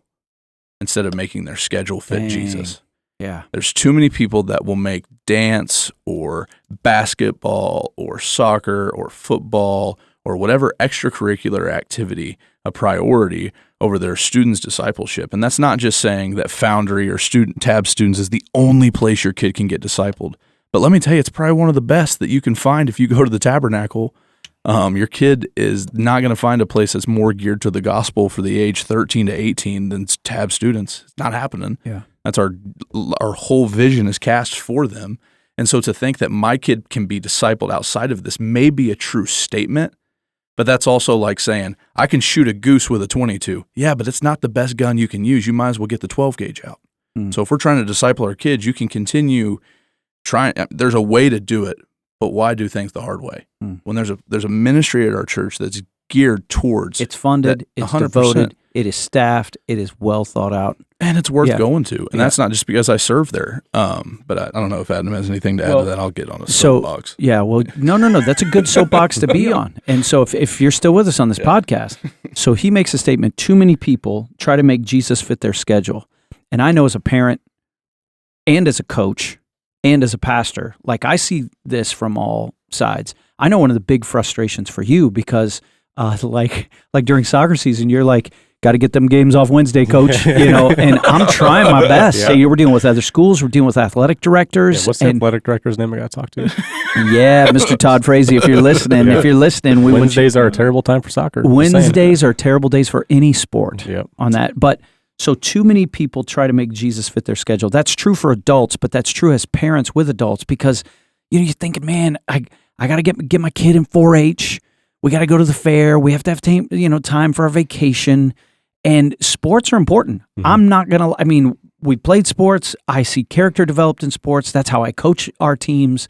instead of making their schedule fit Jesus. Yeah. There's too many people that will make dance or basketball or soccer or football or whatever extracurricular activity a priority over their students' discipleship. And that's not just saying that Foundry or TABstudents is the only place your kid can get discipled. But let me tell you, it's probably one of the best that you can find if you go to the Tabernacle. Your kid is not going to find a place that's more geared to the gospel for the age 13 to 18 than TABstudents. It's not happening. Yeah. That's our whole vision is cast for them. And so to think that my kid can be discipled outside of this may be a true statement, but that's also like saying, I can shoot a goose with a 22. Yeah, but it's not the best gun you can use. You might as well get the 12 gauge out. So if we're trying to disciple our kids, you can continue trying. There's a way to do it, but why do things the hard way? When there's a ministry at our church that's geared towards it's funded, it's 100%. Devoted, It is staffed. It is well thought out. And it's worth Yeah. going to. And that's not just because I serve there. But I don't know if Adam has anything to add to that. I'll get on a soapbox. Yeah, well, no. That's a good soapbox to be on. And so if you're still with us on this podcast, so he makes a statement, too many people try to make Jesus fit their schedule. And I know as a parent and as a coach and as a pastor, like I see this from all sides. I know one of the big frustrations for you because like during soccer season, you're like, got to get them games off Wednesday, coach, and I'm trying my best. Yeah. So we're dealing with other schools. We're dealing with athletic directors. Yeah, what's the athletic director's name I got to talk to? Yeah, Mr. Todd Frazee, if you're listening, Wednesdays are a terrible time for soccer. Wednesdays are terrible days for any sport Yep. on that. But so too many people try to make Jesus fit their schedule. That's true for adults, but that's true as parents with adults because, you're thinking, man, I got to get my kid in 4-H. We got to go to the fair. We have to have time for our vacation. And sports are important. Mm-hmm. I'm not going to, we played sports. I see character developed in sports. That's how I coach our teams.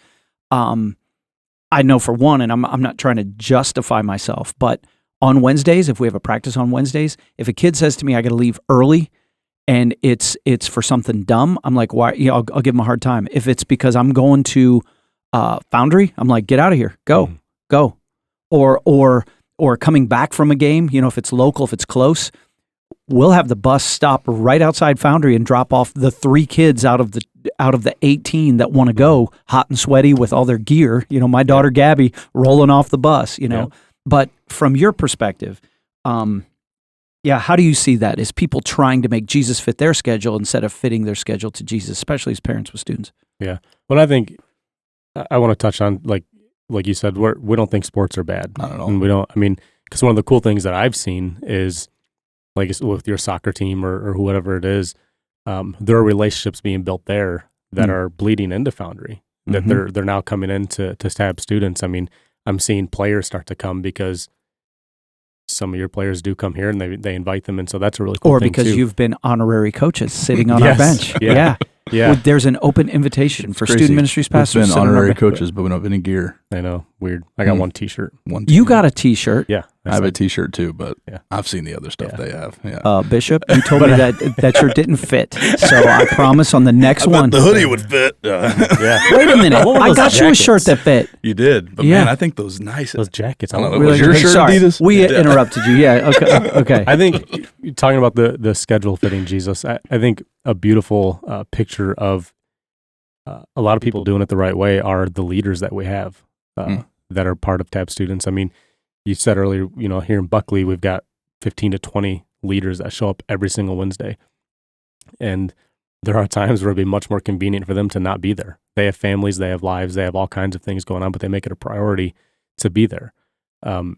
I know for one, and I'm not trying to justify myself, but on Wednesdays, if we have a practice on Wednesdays, if a kid says to me, I got to leave early and it's for something dumb, I'm like, why? I'll give them a hard time. If it's because I'm going to Foundry, I'm like, get out of here, go. Or coming back from a game, if it's local, if it's close, we'll have the bus stop right outside Foundry and drop off the 3 kids out of the 18 that want to go, hot and sweaty with all their gear. My daughter Gabby rolling off the bus. But from your perspective, how do you see that? Is people trying to make Jesus fit their schedule instead of fitting their schedule to Jesus, especially as parents with students? Yeah. Well, I think I want to touch on like you said, we don't think sports are bad. Not at all. And we don't. Because one of the cool things that I've seen is, like with your soccer team or whatever it is, there are relationships being built there that are bleeding into Foundry. That they're now coming into TAB students. I'm seeing players start to come because some of your players do come here and they invite them, and so that's a really cool thing Or because too. you've been honorary coaches sitting on our bench. Yeah. Yeah. Well, there's an open invitation for student ministries pastors. We've been sitting on our honorary bench. coaches, but we don't have any gear. I know, weird. I got one T-shirt. You got a T-shirt. Yeah, I have a T-shirt too, but Yeah. I've seen the other stuff they have. Yeah. Bishop, you told me that shirt didn't fit. So I promise on the next one. the hoodie would fit. Yeah, Wait a minute. What were I those got you a jackets? shirt that fit. You did, but Yeah. man, I think those nice. those jackets. I don't know. Really? Was your Hey, shirt sorry. Adidas? We Yeah. interrupted you. Yeah. Okay. I think talking about the schedule fitting Jesus, I think a beautiful picture of a lot of people doing it the right way are the leaders that we have that are part of TAB students. You said earlier, here in Buckley, we've got 15 to 20 leaders that show up every single Wednesday. And there are times where it'd be much more convenient for them to not be there. They have families, they have lives, they have all kinds of things going on, but they make it a priority to be there. And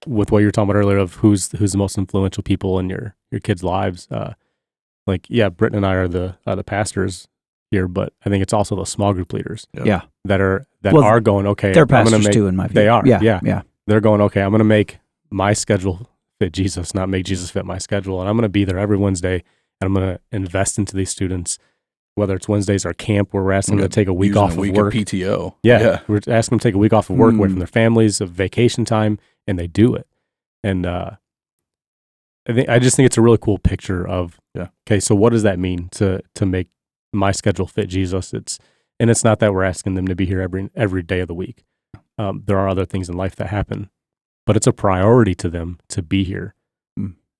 with what you were talking about earlier of who's the most influential people in your kids' lives, Britton and I are the pastors here, but I think it's also the small group leaders Yeah. that are going, okay, They're I'm gonna pastors make, too, in my view. They are. Yeah. They're going, okay, I'm going to make my schedule fit Jesus, not make Jesus fit my schedule. And I'm going to be there every Wednesday, and I'm going to invest into these students, whether it's Wednesdays or camp where we're asking them to take a week off of work. PTO. Yeah. We're asking them to take a week off of work away from their families, of vacation time, and they do it. And I just think it's a really cool picture of, okay, so what does that mean to make my schedule fit Jesus? It's not that we're asking them to be here every day of the week. There are other things in life that happen, but it's a priority to them to be here.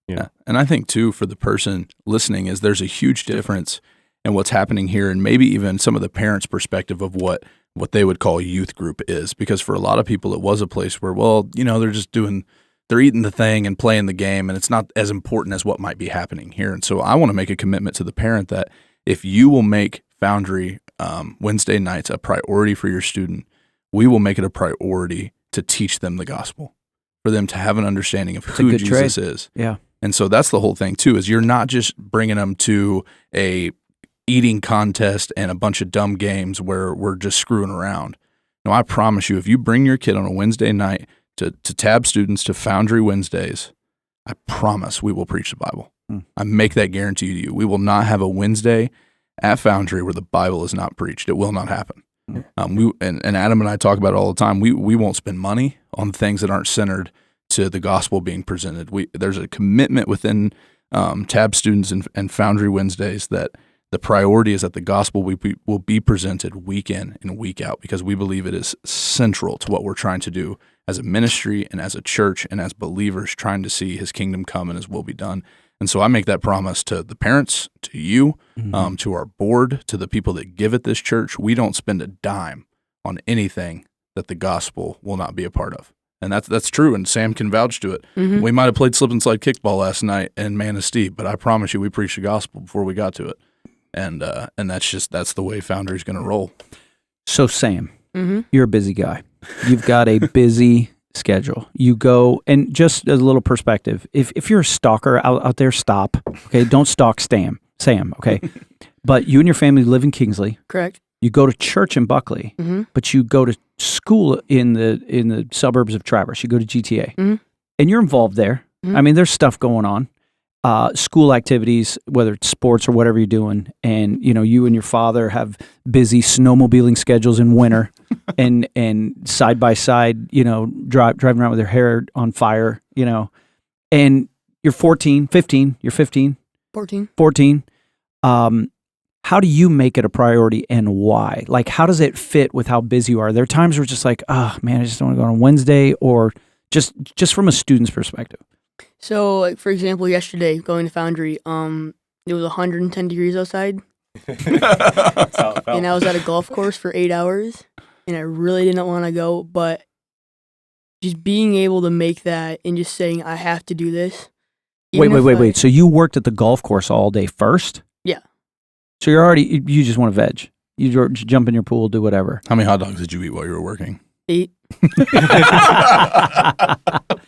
Yeah. And I think too, for the person listening, is there's a huge difference in what's happening here, and maybe even some of the parents' perspective of what they would call youth group is. Because for a lot of people, it was a place where, they're eating the thing and playing the game, and it's not as important as what might be happening here. And so I want to make a commitment to the parent that if you will make Foundry Wednesday nights a priority for your student, we will make it a priority to teach them the gospel, for them to have an understanding of who Jesus is. Yeah. And so that's the whole thing too, is you're not just bringing them to a eating contest and a bunch of dumb games where we're just screwing around. No, I promise you, if you bring your kid on a Wednesday night to TAB students to Foundry Wednesdays, I promise we will preach the Bible. I make that guarantee to you. We will not have a Wednesday at Foundry where the Bible is not preached. It will not happen. And Adam and I talk about it all the time. We won't spend money on things that aren't centered to the gospel being presented. There's a commitment within TAB students and Foundry Wednesdays that the priority is that the gospel will be presented week in and week out, because we believe it is central to what we're trying to do as a ministry and as a church and as believers trying to see his kingdom come and his will be done. And so I make that promise to the parents, to you, to our board, to the people that give at this church. We don't spend a dime on anything that the gospel will not be a part of. And that's true, and Sam can vouch to it. Mm-hmm. We might have played slip and slide kickball last night in Manistee, but I promise you we preached the gospel before we got to it. And that's the way Foundry's going to roll. So Sam, Mm-hmm. you're a busy guy. You've got a busy schedule. You go, and just as a little perspective, if you're a stalker out there, stop. Okay, don't stalk Sam. Okay, but you and your family live in Kingsley. Correct. You go to church in Buckley, Mm-hmm. but you go to school in the suburbs of Traverse. You go to GTA, Mhm. and you're involved there. Mhm. I mean, there's stuff going on, school activities, whether it's sports or whatever you're doing. And you and your father have busy snowmobiling schedules in winter, and side by side, driving around with your hair on fire, And you're 15. You're 15, 14. 14. How do you make it a priority, and why? Like, how does it fit with how busy you are? There are times where it's just like, oh man, I just don't want to go on Wednesday, or just from a student's perspective. So, like, for example, yesterday going to Foundry, it was 110 degrees outside, That's how it felt. and I was at a golf course for 8 hours, and I really didn't want to go, but just being able to make that and just saying I have to do this. Wait. So you worked at the golf course all day first? Yeah. So you just want to veg. You just jump in your pool, do whatever. How many hot dogs did you eat while you were working? 8.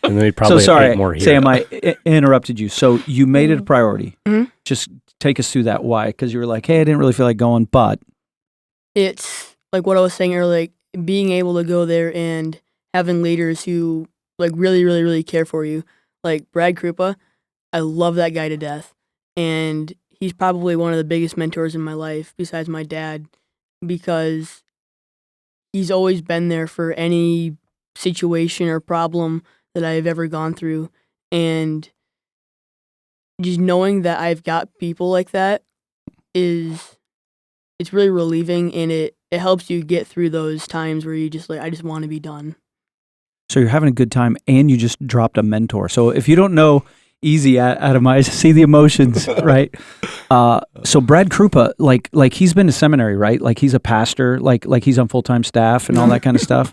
And then he probably So sorry, ate more here. Sam, I interrupted you. So you made it a priority. Mhm. Just take us through that. Why? Because you were like, hey, I didn't really feel like going, but It's like what I was saying earlier, like being able to go there and having leaders who like really, really, really care for you. Like Brad Krupa, I love that guy to death. And he's probably one of the biggest mentors in my life besides my dad, because he's always been there for any situation or problem that I've ever gone through. And just knowing that I've got people like that it's really relieving, and it helps you get through those times where you just like, I just want to be done. so you're having a good time, and you just dropped a mentor. So if you don't know Easy out of my eyes, see the emotions, right? So Brad Krupa, like he's been to seminary, right? Like he's a pastor, like he's on full-time staff and all that kind of stuff.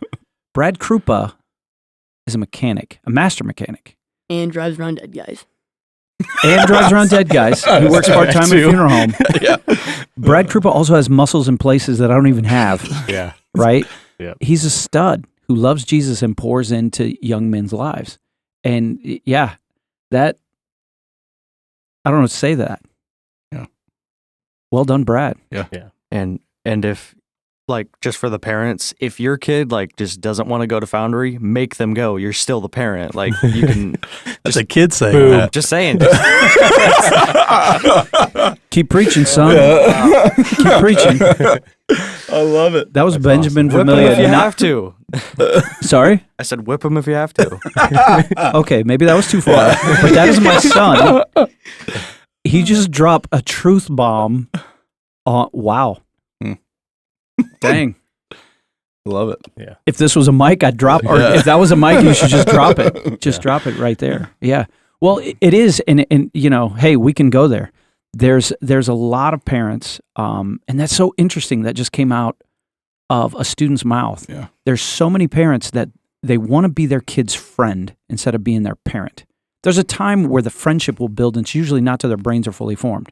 Brad Krupa is a mechanic, a master mechanic. And drives around dead guys. And drives around dead guys. He works part-time at a funeral home. Yeah. Brad Krupa also has muscles in places that I don't even have, Yeah. right? Yeah. He's a stud who loves Jesus and pours into young men's lives. And yeah, that, I don't know what to say to that. Yeah. Well done, Brad. And if, like, just for the parents, if your kid like just doesn't want to go to Foundry, make them go. You're still the parent. Like, you can That's a kid saying Boom. that. just saying. Keep preaching, son. Keep preaching. I love it. That was Benjamin Whip them Vermillion. if you have to. Sorry? I said whip them if you have to. Okay, maybe that was too far. But that is my son. He just dropped a truth bomb. Wow. Hmm. Dang. Love it. If this was a mic, I'd drop, or if that was a mic, you should just drop it. Just drop it right there. Yeah. Well, it is, and hey, we can go there. There's a lot of parents, and that's so interesting that just came out of a student's mouth. Yeah. There's so many parents that they want to be their kid's friend instead of being their parent. There's a time where the friendship will build, and it's usually not till their brains are fully formed.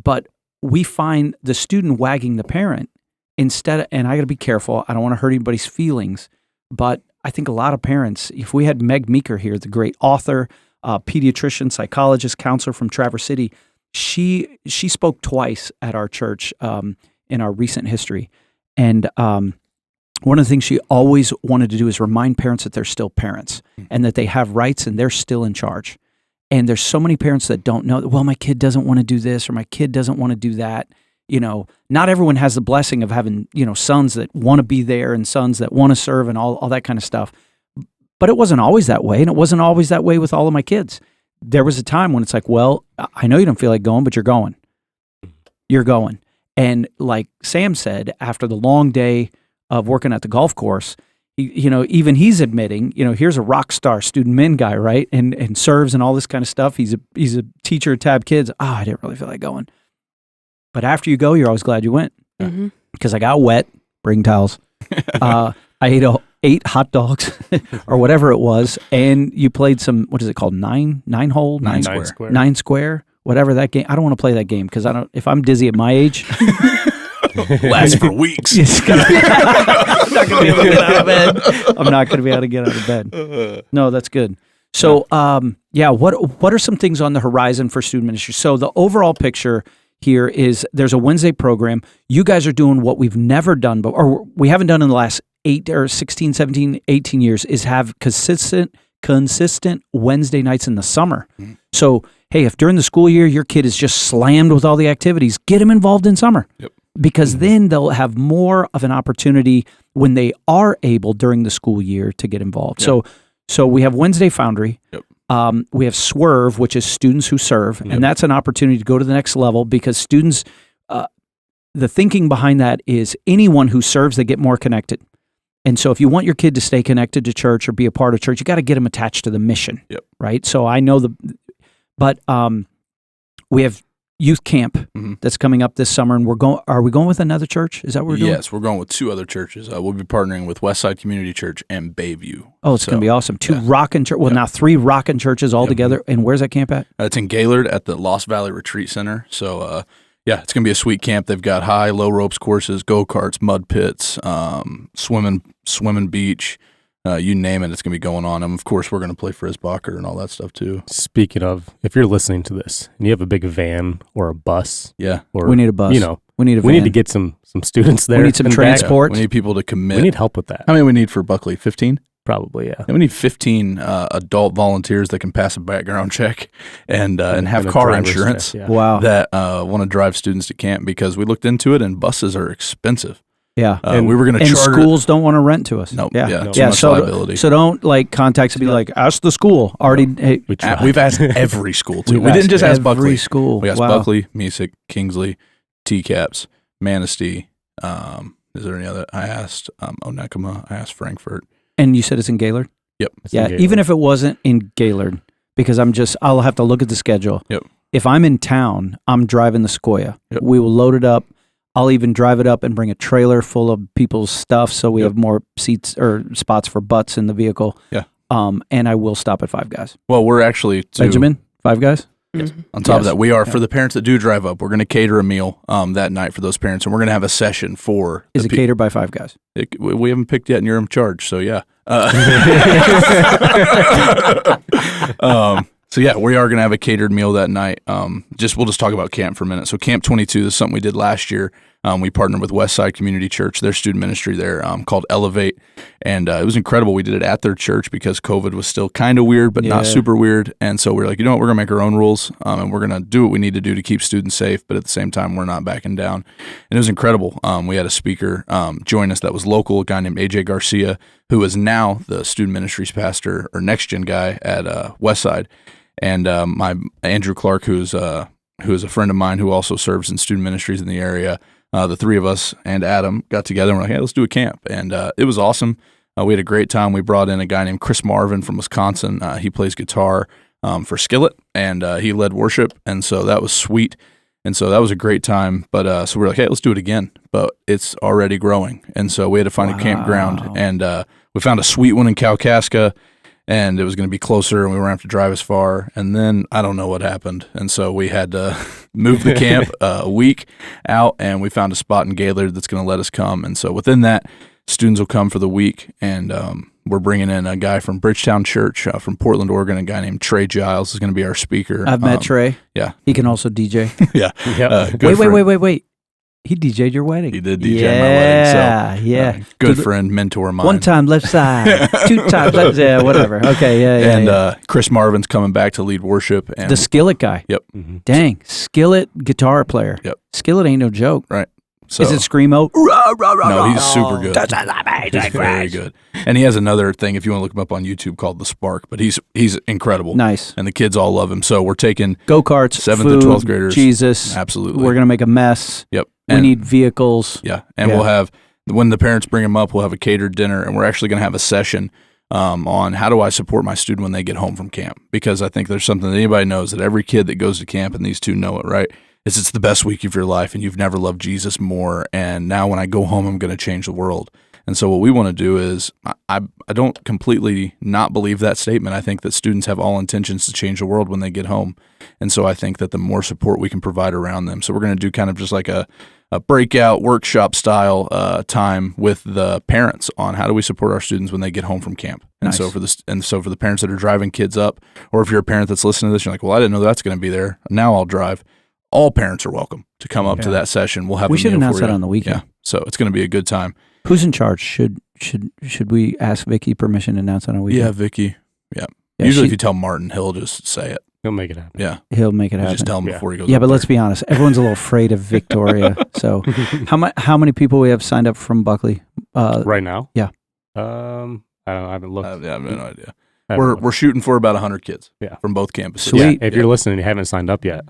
But we find the student wagging the parent instead of, and I got to be careful, I don't want to hurt anybody's feelings, but I think a lot of parents, if we had Meg Meeker here, the great author, pediatrician, psychologist, counselor from Traverse City, she spoke twice at our church in our recent history. And one of the things she always wanted to do is remind parents that they're still parents and that they have rights and they're still in charge. And there's so many parents that don't know, well, my kid doesn't want to do this or my kid doesn't want to do that. Not everyone has the blessing of having, sons that want to be there and sons that want to serve and all that kind of stuff. But it wasn't always that way, and it wasn't always that way with all of my kids. There was a time when it's like, well, I know you don't feel like going, but you're going. You're going. And like Sam said, after the long day of working at the golf course, even he's admitting, here's a rock star student min guy, right? And serves and all this kind of stuff. He's a teacher at Tab Kids. I didn't really feel like going. But after you go, you're always glad you went. Mm-hmm. Because I got wet, bring towels. I ate 8 hot dogs or whatever it was, and you played some, what is it called? Nine hole? Nine square. 9 square, whatever that game. I don't want to play that game because if I'm dizzy at my age. Lasts for weeks. I'm not going to be able to get out of bed. I'm not going to be able to get out of bed. No, that's good. So, what are some things on the horizon for student ministry? So the overall picture here is there's a Wednesday program. You guys are doing what we've never done, or we haven't done in the last 8 or 16, 17, 18 years, is have consistent Wednesday nights in the summer. Mm-hmm. So, hey, if during the school year your kid is just slammed with all the activities, get them involved in summer. Yep. Because then they'll have more of an opportunity when they are able during the school year to get involved. Yep. So we have Wednesday Foundry. Yep. We have Swerve, which is students who serve, and that's an opportunity to go to the next level because students, the thinking behind that is anyone who serves, they get more connected. And so if you want your kid to stay connected to church or be a part of church, you got to get them attached to the mission, right? So I know but we have youth camp that's coming up this summer, and are we going with another church? Is that what we're doing? Yes, we're going with 2 other churches. We'll be partnering with Westside Community Church and Bayview. Oh, it's going to be awesome. 2 rockin' church. Well, now 3 rockin' churches all together. And where's that camp at? It's in Gaylord at the Lost Valley Retreat Center. So, it's going to be a sweet camp. They've got high, low ropes courses, go-karts, mud pits, swimming beach. You name it, it's going to be going on. And of course, we're going to play Frizzbacher and all that stuff too. Speaking of, if you're listening to this and you have a big van or a bus, or we need a bus. We need a van. We need to get some students there. We need some transport. We need people to commit. We need help with that. How many we need for Buckley? 15? Probably, yeah. And we need 15 adult volunteers that can pass a background check and have car insurance. Check, Wow. That want to drive students to camp because we looked into it and buses are expensive. Yeah, we were going to charter. And schools don't want to rent to us. No, yeah, too much liability. So don't contact us and be like, ask the school. Already, we've asked every school too. We didn't just ask Buckley. Every school. We asked Buckley, Mesick, Kingsley, TCAPS, Manistee. Is there any other? I asked Onekama. I asked Frankfurt. And you said it's in Gaylord? Yep. Even if it wasn't in Gaylord, because I'll have to look at the schedule. Yep. If I'm in town, I'm driving the Sequoia. Yep. We will load it up. I'll even drive it up and bring a trailer full of people's stuff so we have more seats or spots for butts in the vehicle. Yeah. And I will stop at Five Guys. Well, we're actually Benjamin, Five Guys? Yes. On top of that, we are for the parents that do drive up. We're going to cater a meal that night for those parents, and we're going to have a session for. Is it catered by Five Guys? We haven't picked yet, and you're in charge, so yeah. So yeah, we are going to have a catered meal that night. We'll just talk about camp for a minute. So Camp 22 is something we did last year. We partnered with Westside Community Church, their student ministry there called Elevate. And it was incredible. We did it at their church because COVID was still kind of weird, but not super weird. And so we're like, you know what, we're going to make our own rules and we're going to do what we need to do to keep students safe. But at the same time, we're not backing down. And it was incredible. We had a speaker join us that was local, a guy named AJ Garcia, who is now the student ministries pastor or next gen guy at Westside. And my Andrew Clark, who is a friend of mine who also serves in student ministries in the area, the 3 of us and Adam got together and we're like, hey, let's do a camp. And it was awesome. We had a great time. We brought in a guy named Chris Marvin from Wisconsin. He plays guitar for Skillet, and he led worship. And so that was sweet. And so that was a great time. But so we're like, hey, let's do it again. But it's already growing. And so we had to find a campground. And we found a sweet one in Kalkaska. And it was going to be closer, and we weren't going to have to drive as far. And then I don't know what happened. And so we had to move the camp a week out, and we found a spot in Gaylord that's going to let us come. And so within that, students will come for the week, and we're bringing in a guy from Bridgetown Church from Portland, Oregon. A guy named Trey Giles is going to be our speaker. I've met Trey. Yeah. He can also DJ. Yeah. Wait. He DJ'd your wedding. He did DJ my wedding. So, yeah. Good friend, mentor of mine. 1 time left side, 2 times left. Yeah, whatever. Okay, yeah. And Chris Marvin's coming back to lead worship. And the Skillet guy. Yep. Dang, Skillet guitar player. Yep. Skillet ain't no joke. Right. So Is it Screamo? no, he's super good. That's amazing. He's very good. And he has another thing, if you want to look him up on YouTube, called The Spark. But he's incredible. Nice. And the kids all love him. So we're taking Go-karts, 7th food, to 12th graders. Jesus. Absolutely. We're going to make a mess. Yep. We And- need vehicles. Yeah. And we'll have, when the parents bring them up, we'll have a catered dinner. And we're actually going to have a session on how do I support my student when they get home from camp. Because I think there's something that anybody knows, that every kid that goes to camp, and these two know it, right? It's the best week of your life, and you've never loved Jesus more. And now when I go home, I'm going to change the world. And so what we want to do is, I don't completely not believe that statement. I think that students have all intentions to change the world when they get home. And so I think that the more support we can provide around them. So we're going to do kind of just like a breakout workshop style time with the parents on how do we support our students when they get home from camp. And Nice. so for the parents that are driving kids up, or if you're a parent that's listening to this, you're like, well, I didn't know that's going to be there. Now I'll drive. All parents are welcome to come up to that session. We'll have. We a should meal announce for that you. on the weekend. Yeah, so it's going to be a good time. Who's in charge? Should we ask Vicky permission to announce on a weekend? Yeah, Vicky. Yeah. Yeah, Usually, if you tell Martin, he'll just say it. He'll make it happen. Yeah, he'll make it you happen. just tell him Yeah. before he goes. Yeah, up but there. let's be honest. Everyone's a little afraid of Victoria. So, how many people we have signed up from Buckley? Right now? Yeah. I don't know. I haven't looked. I have no idea. I haven't We're looked. shooting for about 100 kids. Yeah. From both campuses. Sweet. Yeah, if you're listening and you haven't signed up yet,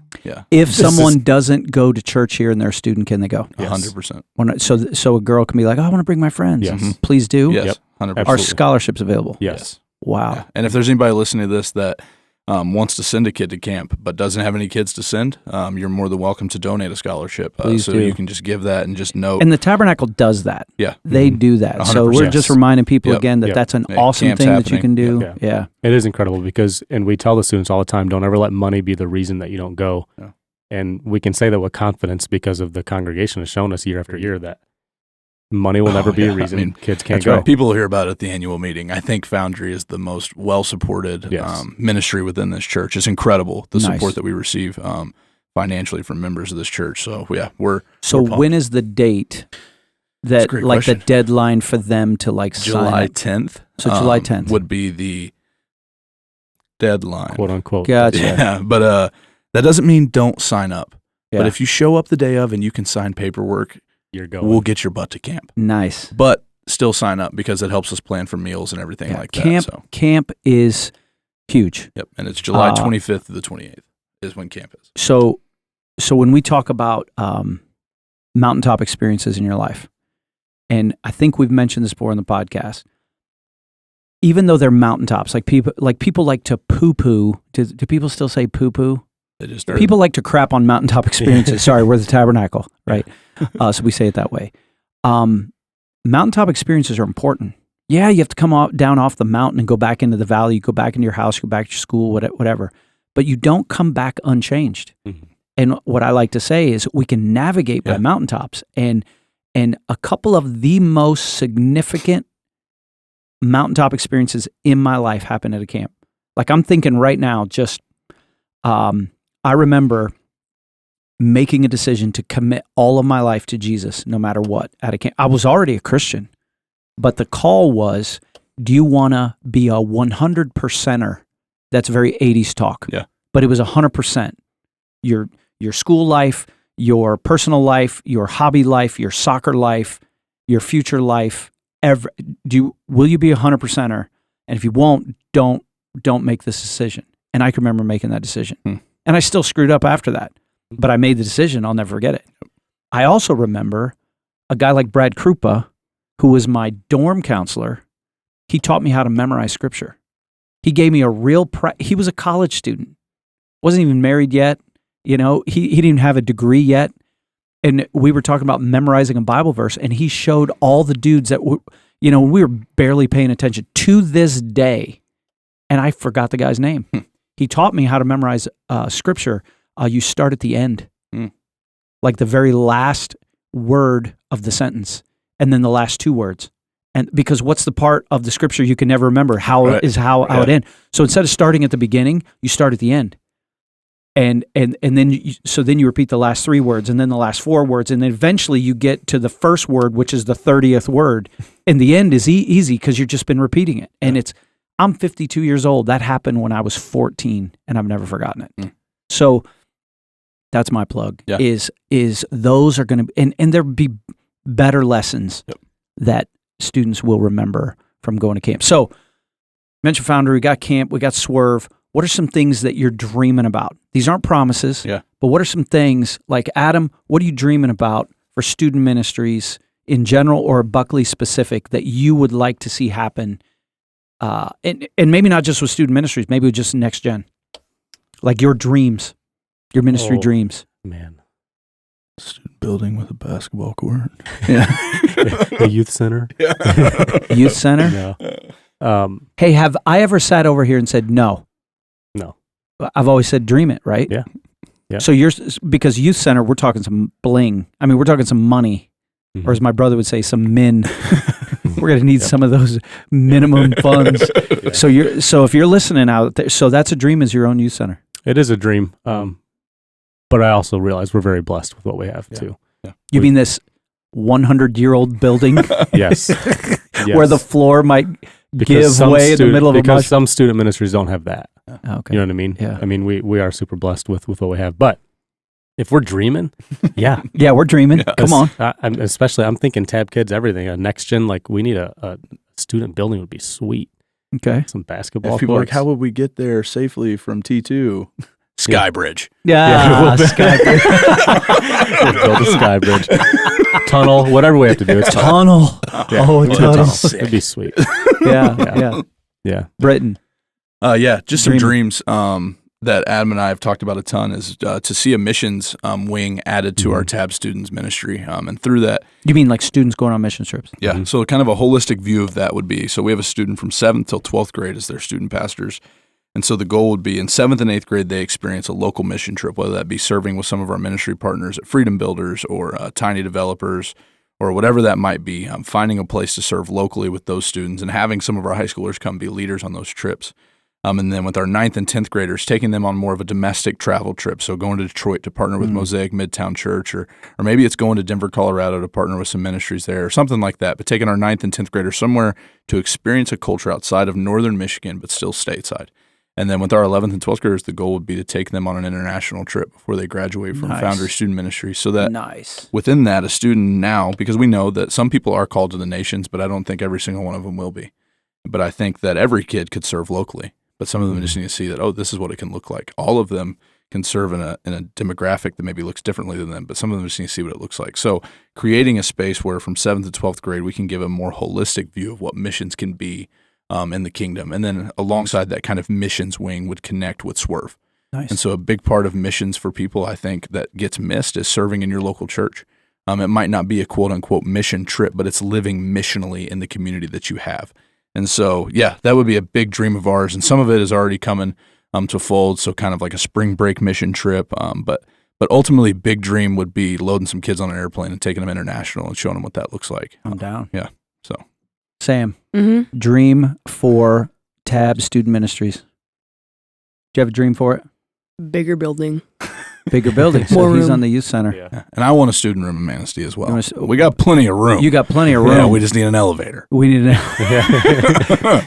If This someone doesn't go to church here and they're a student, can they go? Yes. 100%. So a girl can be like, oh, I want to bring my friends. Yes. Mhm. Please do. Yes. Yep. 100%. Are Absolutely. scholarships available? yes. Wow. Yeah. And if there's anybody listening to this that wants to send a kid to camp but doesn't have any kids to send, you're more than welcome to donate a scholarship. Please so do. you can just give that and just know. And the Tabernacle does that. Yeah. They do that. So 100%. we're just reminding people Yep. again that Yep. that's an Yeah, awesome camp's thing that you can do. happening. Yeah. It is incredible because, and we tell the students all the time, don't ever let money be the reason that you don't go. Yeah. And we can say that with confidence because of the congregation has shown us year after year that money will never be yeah. a reason I mean, kids can't That's go. right. People hear about it at the annual meeting. I think Foundry is the most well-supported Yes. ministry within this church. It's incredible, the Nice. support that we receive financially from members of this church. So, yeah, we're So pumped. when is the date a that great like question. the deadline for them to like sign July up? 10th. So July 10th. would be the deadline. quote unquote. Gotcha. Yeah, but that doesn't mean don't sign up. Yeah. But if you show up the day of and you can sign paperwork, You're going. we'll get your butt to camp. Nice. But still sign up because it helps us plan for meals and everything Yeah, like camp that. So, camp is huge. yep. And it's July Uh, 25th to the 28th is when camp is. So when we talk about mountaintop experiences in your life, and I think we've mentioned this before in the podcast, even though they're mountaintops, like people like to poo poo. Do people still say poo poo? It is People like to crap on mountaintop experiences. Sorry, we're the Tabernacle, right? So we say it that way. Mountaintop experiences are important. Yeah, you have to come down off the mountain and go back into the valley. You go back into your house, go back to your school, whatever. But you don't come back unchanged. Mhm. And what I like to say is we can navigate by Yeah. mountaintops. And a couple of the most significant mountaintop experiences in my life happened at a camp. Like I'm thinking right now, just I remember making a decision to commit all of my life to Jesus, no matter what, at a camp. I was already a Christian, but the call was, do you want to be a 100%er? That's very 80s talk. Yeah. But it was 100%. Your school life, your personal life, your hobby life, your soccer life, your future life. Will you be a 100%er? And if you won't, don't make this decision. And I can remember making that decision. And I still screwed up after that. But I made the decision. I'll never forget it. I also remember a guy like Brad Krupa, who was my dorm counselor. He taught me how to memorize scripture. He gave me a real he was a college student. Wasn't even married yet. You know, he didn't even have a degree yet. And we were talking about memorizing a Bible verse, and he showed all the dudes that we were barely paying attention to this day. And I forgot the guy's name. He taught me how to memorize scripture. You start at the end, like the very last word of the sentence, and then the last two words. And because what's the part of the scripture you can never remember? How it ends. So instead of starting at the beginning, you start at the end. And then you repeat the last three words, and then the last four words, and then eventually you get to the first word, which is the 30th word. And the end is easy because you've just been repeating it. And I'm 52 years old. That happened when I was 14, and I've never forgotten it. So That's my plug. Yeah. Is those are going to and there be better lessons that students will remember from going to camp. So, mentioned Foundry, we got camp, we got Swerve. What are some things that you're dreaming about? These aren't promises, but what are some things, like Adam, what are you dreaming about for student ministries in general or Buckley specific that you would like to see happen? And maybe not just with student ministries, maybe with just next gen. Like your dreams, your ministry dreams. Man. Student building with a basketball court. A youth center. Youth center? No. Hey, have I ever sat over here and said no? No. I've always said dream it, right? Yeah. Yeah. So because youth center, we're talking some bling. I mean, we're talking some money, or as my brother would say, some min. We're going to need some of those minimum funds. So if you're listening out there, so that's a dream, is your own youth center. It is a dream. But I also realize we're very blessed with what we have too. Yeah. You mean this 100-year-old building? Yes. Where the floor might give way in the middle of a because some student ministries don't have that. Okay. You know what I mean? Yeah. I mean, we are super blessed with what we have. But if we're dreaming, yeah. Yeah, we're dreaming. Come on. I'm thinking Tab Kids, everything. A next gen, like we need a student building would be sweet. Okay. Some basketball If people are courts. like, how would we get there safely from T2? Sky Bridge. Yeah. Sky Bridge. We'll build a sky bridge. Tunnel, whatever we have to do. It's Tunnel. Oh, a tunnel. It'd be sweet. Yeah. Britton. Just some dreams that Adam and I have talked about a ton is to see a missions wing added to our Tab Students ministry. And through that, You mean like students going on mission trips? yeah, so kind of a holistic view of that would be, so we have a student from 7th till 12th grade as their student pastors. And so the goal would be in 7th and 8th grade, they experience a local mission trip, whether that be serving with some of our ministry partners at Freedom Builders or Tiny Developers or whatever that might be, finding a place to serve locally with those students and having some of our high schoolers come be leaders on those trips. And then with our 9th and 10th graders, taking them on more of a domestic travel trip. So going to Detroit to partner with Mosaic Midtown Church, or maybe it's going to Denver, Colorado to partner with some ministries there or something like that. But taking our 9th and 10th graders somewhere to experience a culture outside of northern Michigan, but still stateside. And then with our 11th and 12th graders, the goal would be to take them on an international trip before they graduate from Foundry Student Ministry. So that within that, a student now, because we know that some people are called to the nations, but I don't think every single one of them will be. But I think that every kid could serve locally. But some of them just need to see that, this is what it can look like. All of them can serve in a demographic that maybe looks differently than them, but some of them just need to see what it looks like. So creating a space where from 7th to 12th grade, we can give a more holistic view of what missions can be in the kingdom. And then alongside that kind of missions wing would connect with Swerve. Nice. And so a big part of missions for people, I think, that gets missed is serving in your local church. It might not be a quote-unquote mission trip, but it's living missionally in the community that you have. And so, that would be a big dream of ours. And some of it is already coming to fold, so kind of like a spring break mission trip. But ultimately, big dream would be loading some kids on an airplane and taking them international and showing them what that looks like. I'm down. Yeah. So, Sam, dream for Tab Student Ministries. Do you have a dream for it? Bigger building. Bigger building. So More he's room. on the youth center. yeah. And I want a student room in Manistee as well. You want We got plenty of room. You got plenty of room. Yeah, we just need an elevator. We need To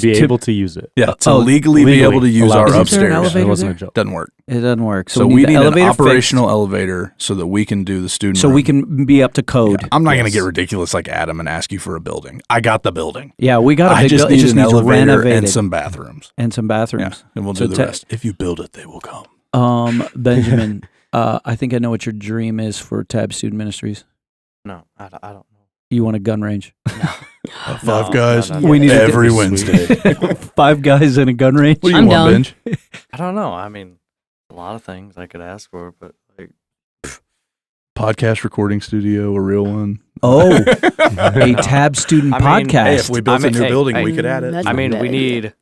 be able to use it. Yeah, to legally be able to use allowed. our Isn't there an upstairs. elevator It wasn't a there? joke. Doesn't work. It doesn't work. So we we need need the an elevator fixed operational elevator so that we can do the student so room. we can be up to code. I'm not going to get ridiculous like Adam and ask you for a building. I got the building. Yeah, we got a I big just building. It need just an needs elevator renovated and some bathrooms. and some bathrooms. And we'll So do the rest. If you build it, they will come. Benjamin, I think I know what your dream is for Tab Student Ministries. No, I don't know. You want a gun range. Five guys no. We need to every get- Wednesday. 5 guys in a gun range. What do you I'm want, down. Benj? I don't know. I mean, a lot of things I could ask for, but like, Podcast recording studio, a real one. Oh, a Tab Student I mean, podcast. Hey, if we built I mean, a new hey, building, hey. we could add it. That's I mean, not we bad. need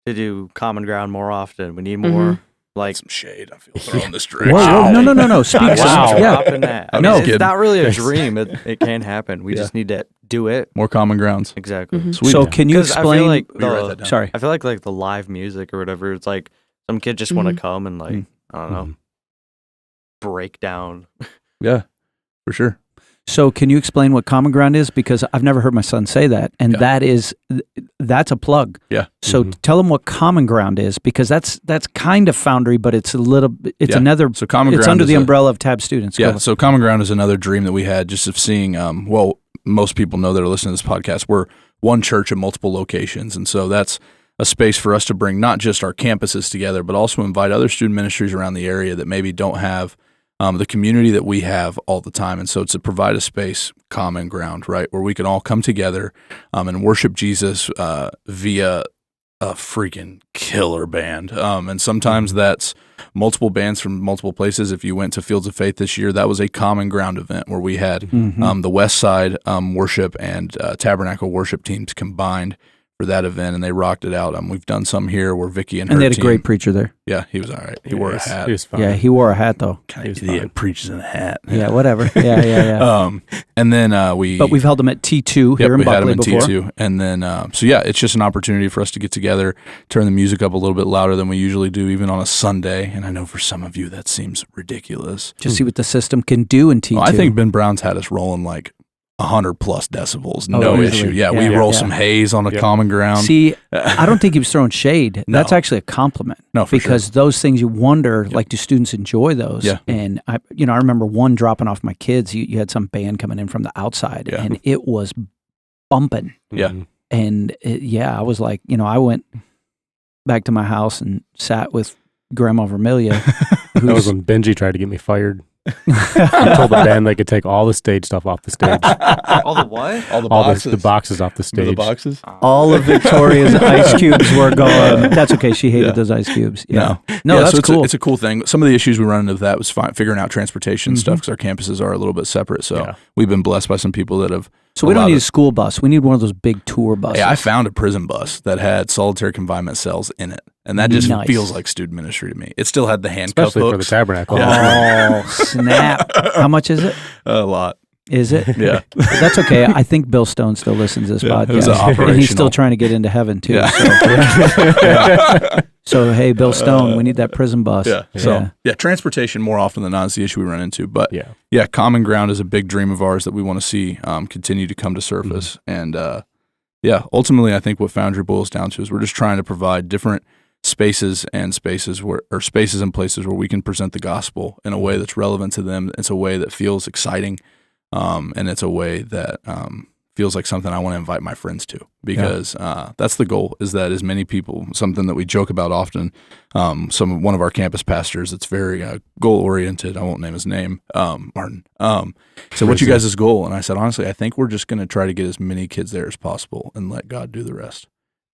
to do common ground more often. We need more like. Some shade. I feel thrown this Whoa, direction. whoa, no. Speak. Wow, Yeah. dropping that. I I'm mean, just it's kidding. not really a Thanks. dream. It can happen. We just need to do it More common grounds. exactly. Mhm. Sweet. So can you 'Cause I feel explain? like Will you write that down? Sorry. I feel like the live music or whatever. It's like some kid just want to come and like I don't know, break down. Yeah, for sure. So can you explain what common ground is? Because I've never heard my son say that, and that's a plug. Yeah. So tell him what common ground is, because that's kind of Foundry, but it's another. So common it's ground under is the umbrella of Tab Students. Yeah. So common ground is another dream that we had, just of seeing. Well, most people know that are listening to this podcast. We're one church at multiple locations, and so that's a space for us to bring not just our campuses together, but also invite other student ministries around the area that maybe don't have the community that we have all the time. And so it's to provide a space, common ground, right, where we can all come together and worship Jesus via a freaking killer band. And sometimes that's multiple bands from multiple places. If you went to Fields of Faith this year, that was a common ground event where we had the West Side worship and Tabernacle worship teams combined for that event, and they rocked it out. We've done some here where Vicky and her they had team, a great preacher there. Yeah, he was all right. He wore a hat. He was fine. Yeah, he wore a hat though. He preaches in a hat. Yeah, whatever. Yeah. And then But we've held them at T2 here in we had Buckley him in before. T2. And then, it's just an opportunity for us to get together, turn the music up a little bit louder than we usually do, even on a Sunday. And I know for some of you that seems ridiculous. Just see what the system can do in T2. Well, I think Ben Brown's had us rolling like 100 plus decibels, Oh, no easily. issue. Yeah, Yeah, we yeah, roll yeah. some haze on a common ground. See, I don't think he was throwing shade. No. That's actually a compliment. No, for because those things you wonder, like, do students enjoy those? Yeah. And I remember one dropping off my kids. You had some band coming in from the outside, and it was bumping. Yeah. And I was like, I went back to my house and sat with Grandma Vermilia. That was when Benji tried to get me fired. I told the band they could take all the stage stuff off the stage. All the what? All the All boxes. the boxes off the stage. The boxes? All of Victoria's ice cubes were gone. That's okay. She hated those ice cubes. Yeah. No, Yeah, that's so cool. It's a cool thing. Some of the issues we run into that was figuring out transportation stuff, because our campuses are a little bit separate. So we've been blessed by some people that have. So we don't need a school bus. We need one of those big tour buses. Yeah, I found a prison bus that had solitary confinement cells in it, and that just feels like student ministry to me. It still had the handcuff Especially hooks. for the Tabernacle. Oh, snap. How much is it? A lot. Is it? Yeah. That's okay. I think Bill Stone still listens to this Yeah, it was podcast. And he's still operational. trying to get into heaven, too. Yeah. So, hey, Bill Stone, we need that prison bus. Yeah. So, transportation more often than not is the issue we run into. But, yeah, common ground is a big dream of ours that we want to see continue to come to surface. And, ultimately, I think what Foundry boils down to is we're just trying to provide different spaces and places where we can present the gospel in a way that's relevant to them. It's a way that feels exciting, and it's a way that feels like something I want to invite my friends to, because that's the goal, is that as many people, something that we joke about often, one of our campus pastors that's very goal-oriented, I won't name his name, Martin, said, what's you guys' goal? And I said, honestly, I think we're just going to try to get as many kids there as possible and let God do the rest.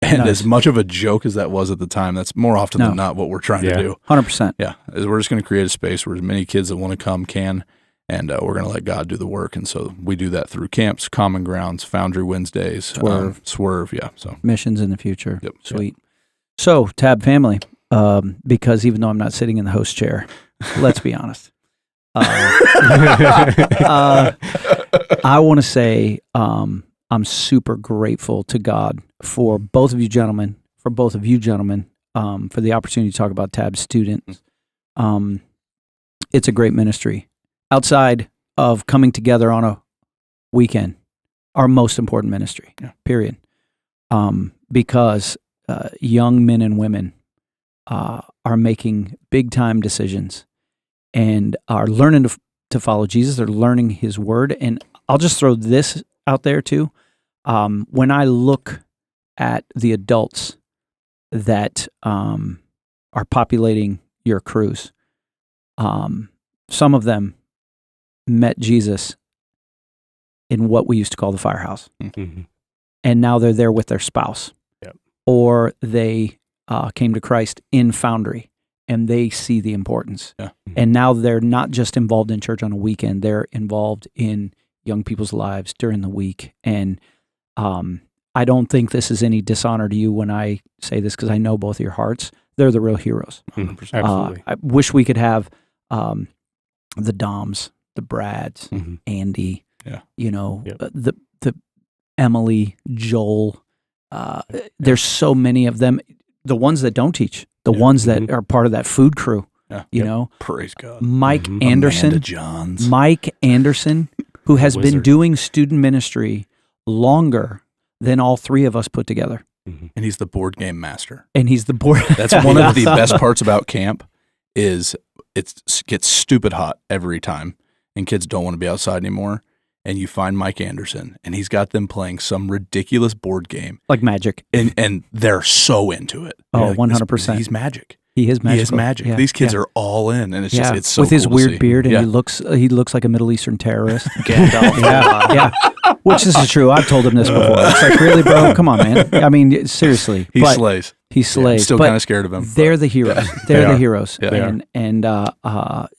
And as much of a joke as that was at the time, that's more often than not what we're trying to do. 100%. Yeah, is we're just going to create a space where as many kids that want to come can, and we're going to let God do the work. And so we do that through camps, common grounds, Foundry Wednesdays, Swerve. Yeah, so missions in the future. Yep. Sweet. So, Tab family, because even though I'm not sitting in the host chair, let's be honest. I want to say I'm super grateful to God for both of you gentlemen, for the opportunity to talk about Tab students. It's a great ministry. Outside of coming together on a weekend, our most important ministry, period. Because young men and women are making big time decisions and are learning to follow Jesus. They're learning His word. And I'll just throw this out there too. When I look at the adults that are populating your crews, some of them met Jesus in what we used to call the firehouse. Mm-hmm. And now they're there with their spouse. Yep. Or they came to Christ in Foundry, and they see the importance. Yeah. And now they're not just involved in church on a weekend, they're involved in young people's lives during the week. And I don't think this is any dishonor to you when I say this, because I know both of your hearts. They're the real heroes. 100%. Absolutely. I wish we could have the Doms, the Brads, Andy, the Emily, Joel. There's so many of them. The ones that don't teach, the ones that are part of that food crew. Yeah. You know, Praise God. Mike Amanda Anderson. Johns. Mike Anderson who has been wizard. doing student ministry longer than all three of us put together. And he's the board game master. And he's the board. That's one of the best parts about camp is it gets stupid hot every time, and kids don't want to be outside anymore. And you find Mike Anderson, and he's got them playing some ridiculous board game, Like Magic. and they're so into it. Oh, You're like, 100%. He's magic. He is magic. He is magic. Yeah, These kids yeah. are all in, and it's just it's so with his cool to weird see. beard, and Yeah. he looks like a Middle Eastern terrorist. Gandalf. yeah. Which this is true. I've told him this before. It's like, really, bro? Come on, man. I mean, seriously. He But slays. He Yeah, I'm slays. still But kind of scared of him. they're the heroes. Yeah. They're They the are. heroes. Yeah, they and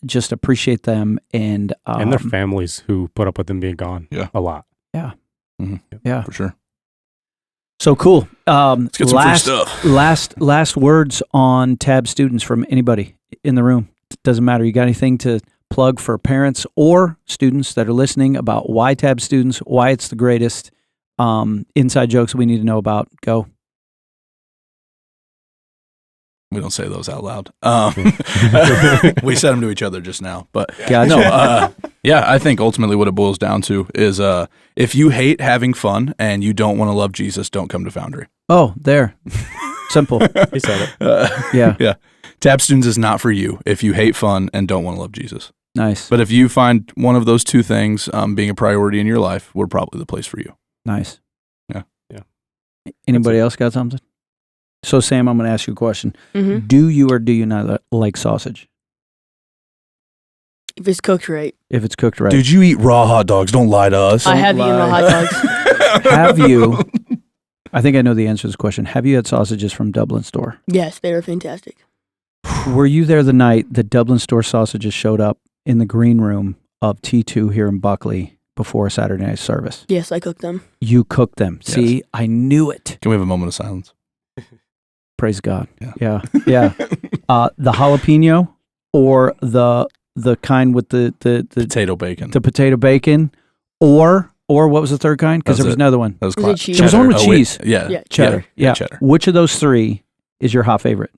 just appreciate them and their families who put up with them being gone. Yeah. A lot. yeah. for sure. So cool. Let's get some free stuff. Last words on Tab students from anybody in the room. Doesn't matter. You got anything to plug for parents or students that are listening about why Tab students, why it's the greatest, inside jokes we need to know about? Go. We don't say those out loud. We said them to each other just now, but Gotcha. no. Yeah, I think ultimately what it boils down to is if you hate having fun and you don't want to love Jesus, don't come to Foundry. Oh, there. Simple. He said it. Yeah. Tab Students is not for you if you hate fun and don't want to love Jesus. Nice. But if you find one of those two things being a priority in your life, we're probably the place for you. Nice. Yeah. Anybody else got something? So, Sam, I'm going to ask you a question. Mm-hmm. Do you or do you not like sausage? If it's cooked right. If it's cooked right. Dude, you eat raw hot dogs. Don't lie to us. I have eaten raw hot dogs. Have you, I think I know the answer to this question. Have you had sausages from Dublin Store? Yes, they are fantastic. Were you there the night the Dublin Store sausages showed up in the green room of T2 here in Buckley before a Saturday night service? Yes, I cooked them. You cooked them. Yes. See, I knew it. Can we have a moment of silence? Praise God. Yeah. Yeah. The jalapeno or the kind with the Potato bacon. the potato bacon, or what was the third kind? Because That's there was it. another one. That was Was it classic. cheese? There was one with Oh, wait. cheese. Yeah. Yeah, Cheddar. Yeah. Cheddar. Which of those three is your hot favorite?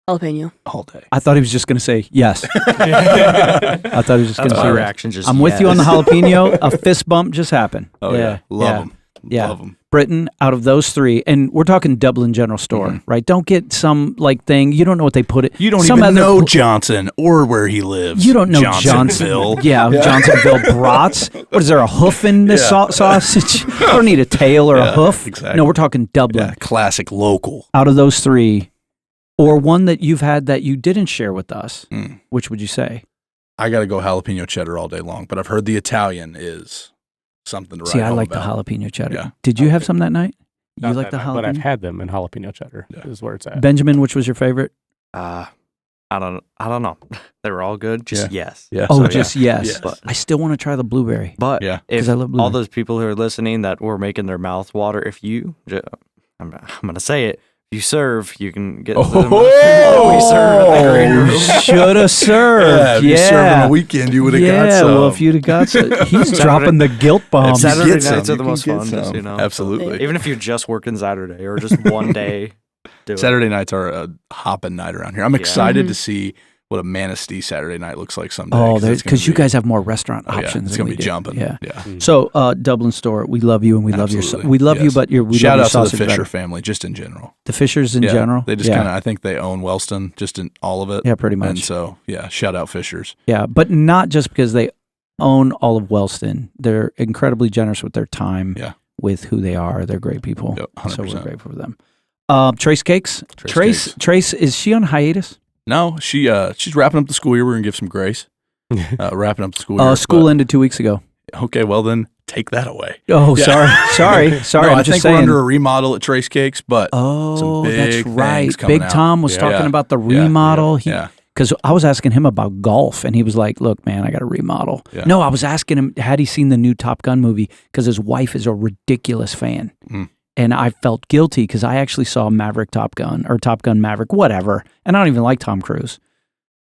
Jalapeno. All day. I thought he was just going to say yes. I thought he was just going That's to my say yes. reaction. Just I'm with you on the jalapeno. A fist bump just happened. Oh, yeah. Love them. Yeah. Love them. Britton, out of those three, and we're talking Dublin General Store, Mhm. right? Don't get some like thing. You don't know what they put it. You don't some even other know pl- Johnson or where he lives. You don't know Johnsonville. Yeah, Johnsonville brats. What is there, a hoof in this sausage? I don't need a tail or a Yeah, hoof. exactly. No, we're talking Dublin. Yeah, classic local. Out of those three, or one that you've had that you didn't share with us, Mm. which would you say? I got to go jalapeno cheddar all day long, but I've heard the Italian is something to write See, I home like about. the jalapeno cheddar. Yeah. Did you have some that night? You Not like the that night, but I've jalapeno? had them in jalapeno cheddar. Yeah. Is where it's at. Benjamin, which was your favorite? I don't know. They were all good. Just yes. Yeah. Oh, so, just yeah. yes. Yes. But I still want to try the blueberry. but Yeah. if 'Cause I love all blueberry. those people who are listening that were making their mouth water, if you, I'm gonna say it. If you serve, you can get. Oh, we serve at the green room. Should have served. If you served on a weekend, you would have got some. well, if you'd have got some. He's Saturday- dropping the guilt bomb. If you Saturday get some, nights are you the can most get fun, just, some. you know. Absolutely. Even if you're just working Saturday or just one day, do it. Saturday nights are a hopping night around here. I'm excited Mhm. to see what a Manistee Saturday night looks like someday. Oh, it's gonna because you be- guys have more restaurant oh, yeah, options. it's than gonna we be do. jumping. Yeah. Yeah. So, Dublin Store, we love you and we love your. Absolutely. We love you, Yes. but we Shout love out your to the sausage Fisher better. family, just in general. The Fishers in Yeah, general. They just yeah. kind of, I think they own Wellston, just in all of it. Yeah, pretty And much. so, yeah, shout out Fishers. Yeah, but not just because they own all of Wellston. They're incredibly generous with their time. Yeah. With who they are, they're great people. Yep, So we're 100%. grateful for them. Trace Cakes. Trace Cakes. Trace. Is she on hiatus? No, she's wrapping up the school year. We're gonna give some grace. Wrapping up the school year. School ended 2 weeks ago. but- okay, well then take that away. Oh, Yeah. sorry. No, I'm I just think saying. we're under a remodel at Trace Cakes, but Oh, big that's right. things coming Big out. Tom was Yeah. talking Yeah. about the Yeah. remodel. yeah, Because I was asking him about golf, and he was like, "Look, man, I got to remodel." Yeah. No, I was asking him, had he seen the new Top Gun movie? Because his wife is a ridiculous fan, Mm. and I felt guilty because I actually saw Maverick Top Gun or Top Gun Maverick, whatever, and I don't even like Tom Cruise.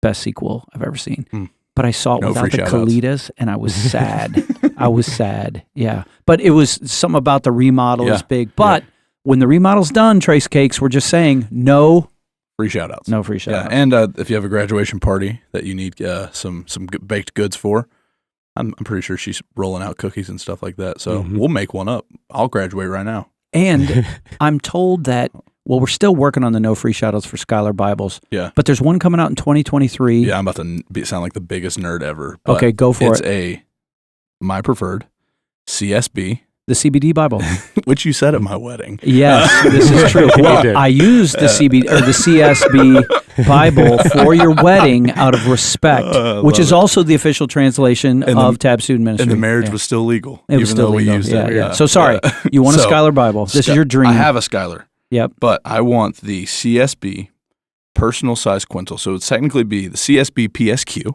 Best sequel I've ever seen. Mm. But I saw it No without free the shout-outs. Kalitas, and I was sad. I was sad. Yeah, but it was something about the remodel is Yeah. big. But when the remodel's done, Trace Cakes, we're just saying no free shout outs. free shout Yeah, outs. and if you have a graduation party that you need some baked goods for, I'm pretty sure she's rolling out cookies and stuff like that. So Mhm. we'll make one up. I'll graduate right now. And I'm told that, well, we're still working on the no free shoutouts for Skylar Bibles. Yeah. But there's one coming out in 2023. Yeah, I'm about to sound like the biggest nerd ever. But Okay, go for it's it. my preferred CSB, The CBD Bible. which you said at my wedding. Yes, this is true. You Well, did. I used the the CSB Bible for your wedding out of respect, I which love is it. also the official translation And of Tab Student Ministry. And the marriage Yeah. was still legal. It was even still though legal. we used Yeah, it. yeah. So sorry, you want a So, Skylar Bible. This is your dream. I have a Skylar. Yep. But I want the CSB personal size quintil. So it's technically be the CSB PSQ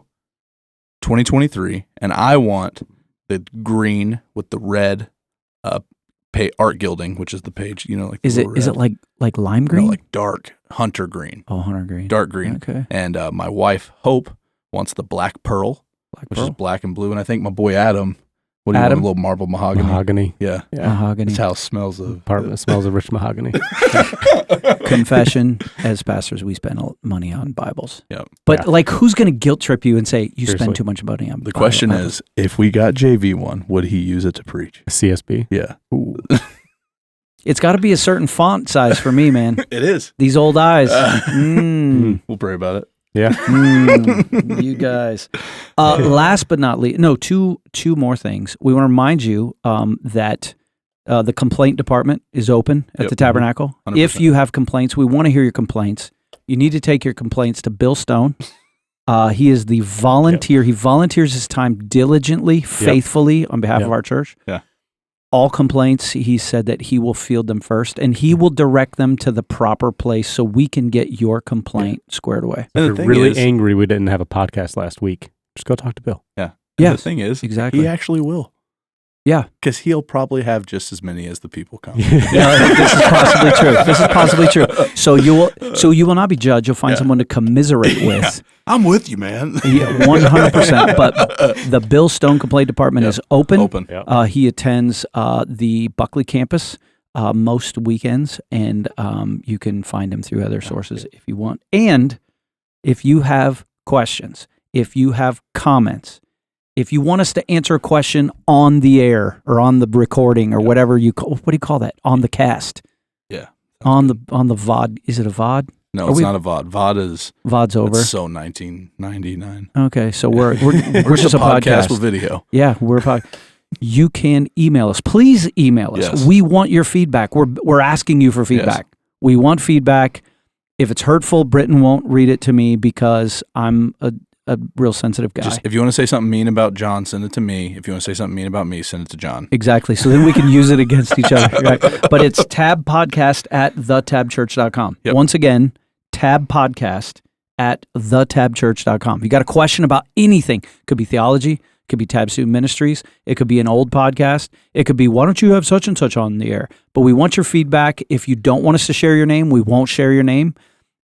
2023. And I want the green with the red art gilding, which is the page, like the Is it little red. like lime No, green? like dark hunter green, Oh, hunter green. dark green. Okay. And my wife, Hope, wants the black pearl, Black which pearl. is black and blue. And I think my boy Adam, what do you Adam? want, a little marble mahogany? Mahogany. Yeah. Yeah. Mahogany. This house smells of Apartment smells of rich mahogany. Confession: as pastors, we spend money on Bibles. Yep. But Yeah. who's going to guilt trip you and say you Seriously. spend too much money on? The question Bibles? is, if we got JV one, would he use it to preach? CSB. Yeah. It's got to be a certain font size for me, man. It is. These old eyes. Mm. We'll pray about it. Yeah. You guys. Last but not least, no, two more things. We want to remind you that the complaint department is open at Yep. the Tabernacle. 100%. If you have complaints, we want to hear your complaints. You need to take your complaints to Bill Stone. He is the volunteer. He volunteers his time diligently, faithfully on behalf Yep. of our church. Yeah. All complaints, he said that he will field them first, and he will direct them to the proper place so we can get your complaint squared away. And If the you're thing really is, angry we didn't have a podcast last week, just go talk to Bill. and Yes, the thing is, exactly. he actually will. Yeah. Because he'll probably have just as many as the people come. Yeah, this is possibly true. This is possibly true. So you will not be judged. You'll find Yeah. someone to commiserate with. I'm with you, man. Yeah, 100%. But the Bill Stone Complaint Department is open. Open. Yeah. He attends the Buckley campus most weekends, and you can find him through other sources if you want. And if you have questions, if you have comments, if you want us to answer a question on the air or on the recording or whatever you call, what do you call that? On the cast. Yeah. On the VOD. Is it a VOD? No, Are it's we- not a VOD. VOD is VOD's over. it's so 1999. Okay, so we're just a podcast podcast. with video. Yeah, we're a podcast. You can email us. Please email us. Yes. We want your feedback. We're asking you for feedback. We want feedback. If it's hurtful, Britton won't read it to me because I'm a real sensitive guy. Just if you want to say something mean about John, send it to me. If you want to say something mean about me, send it to John. Exactly. So then we can use it against each other. Right? But it's tabpodcast@thetabchurch.com. Yep. Once again, tabpodcast@thetabchurch.com. If you got a question about anything, could be theology, could be Tab Student Ministries, it could be an old podcast, it could be why don't you have such and such on the air? But we want your feedback. If you don't want us to share your name, we won't share your name.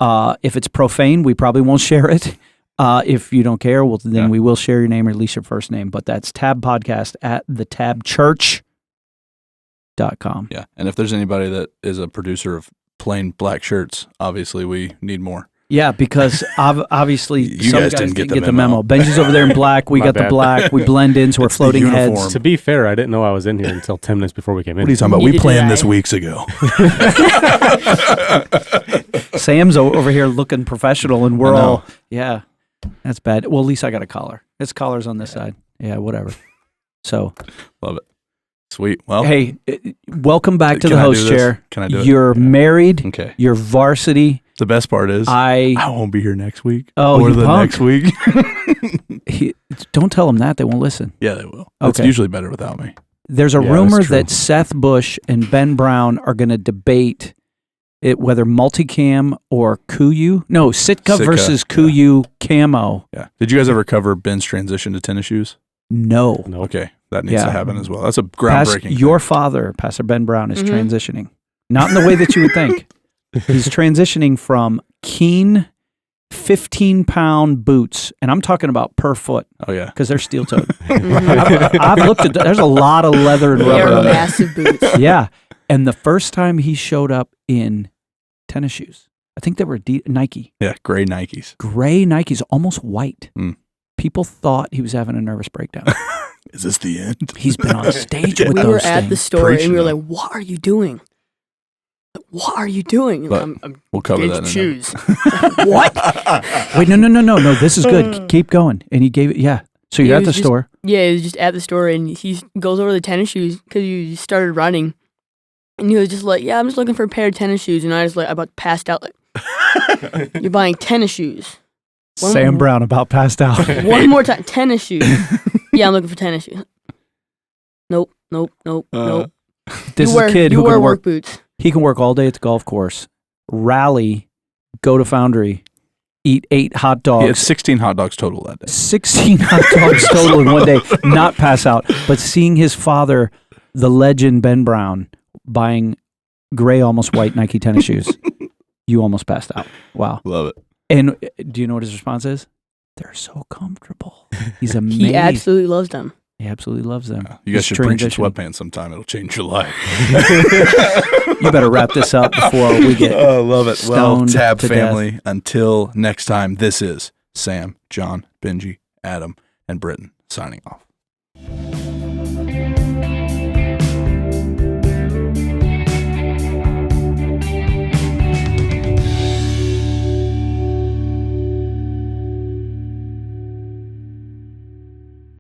If it's profane, we probably won't share it. If you don't care, well, then we will share your name or at least your first name. But that's tabpodcast@thetabchurch.com. Yeah. And if there's anybody that is a producer of plain black shirts, obviously we need more. Yeah, because obviously You some guys didn't get the memo. Benji's over there in black. We My got the bad. black. We blend in, so we're It's the floating uniform. heads. To be fair, I didn't know I was in here until 10 minutes before we came in. What are you talking about? Neither We did planned this I. weeks ago. Sam's over here looking professional, and we're I know. all, yeah, that's bad. Well, at least I got a collar. It's collars on this side. Yeah, whatever. So, Love it. Sweet. Well, hey, welcome back to can the I do host this? chair. Can I do it? You're married. Okay. You're varsity. The best part is I won't be here next week. Oh, or you the punk. next week. don't tell them that. They won't listen. Yeah, they will. It's Okay. usually better without me. There's a Yeah, rumor that's true. that Seth Bush and Ben Brown are going to debate it, whether multicam or Kuyu. No, Sitka Sitka, versus Kuyu camo. Yeah. Did you guys ever cover Ben's transition to tennis shoes? No. Nope. Okay. That needs Yeah. to happen as well. That's a groundbreaking Your father, Pastor Ben Brown, is Mhm. transitioning. Not in the way that you would think. He's transitioning from keen 15-pound boots, and I'm talking about per foot Oh, yeah. because they're steel-toed. Mhm. I've looked at there's a lot of leather and They rubber are on that. massive boots. Yeah. And the first time he showed up in tennis shoes, I think they were Nike, Yeah. Gray Nikes. gray Nikes, almost white. Mm. People thought he was having a nervous breakdown. Is this the end? He's been on stage with We those were at the things. store and we were Preaching like, "What are you doing? What are you doing?" But I'm We'll cover getting that some in a shoes. What? Wait, no. This is good. Keep going. And he gave it. Yeah. So He you're at was the just- store. Yeah, he was just at the store and he goes over the tennis shoes because he started running. And he was just like, "Yeah, I'm just looking for a pair of tennis shoes." And I was like, I about passed out. Like, "You're buying tennis shoes." One Sam more- Brown about passed out. One more time, tennis shoes. Yeah, I'm looking for tennis shoes. Nope. This is wear, a kid you who wear can work work. boots. He can work all day at the golf course, rally, go to Foundry, eat 8 hot He had dogs, 16 hot dogs total that day. 16 hot dogs total in one day, not pass out. But seeing his father, the legend Ben Brown, buying gray, almost white Nike tennis shoes, you almost passed out. Wow. Love it. And do you know what his response is? They're so comfortable. He's amazed. He absolutely loves them. He absolutely loves them. You guys He's should bring some transitioning. sweatpants sometime. It'll change your life. You better wrap this up before we get Oh, love it. Well, stoned Tab to family, until next time, this is Sam, John, Benji, Adam, and Britton signing off.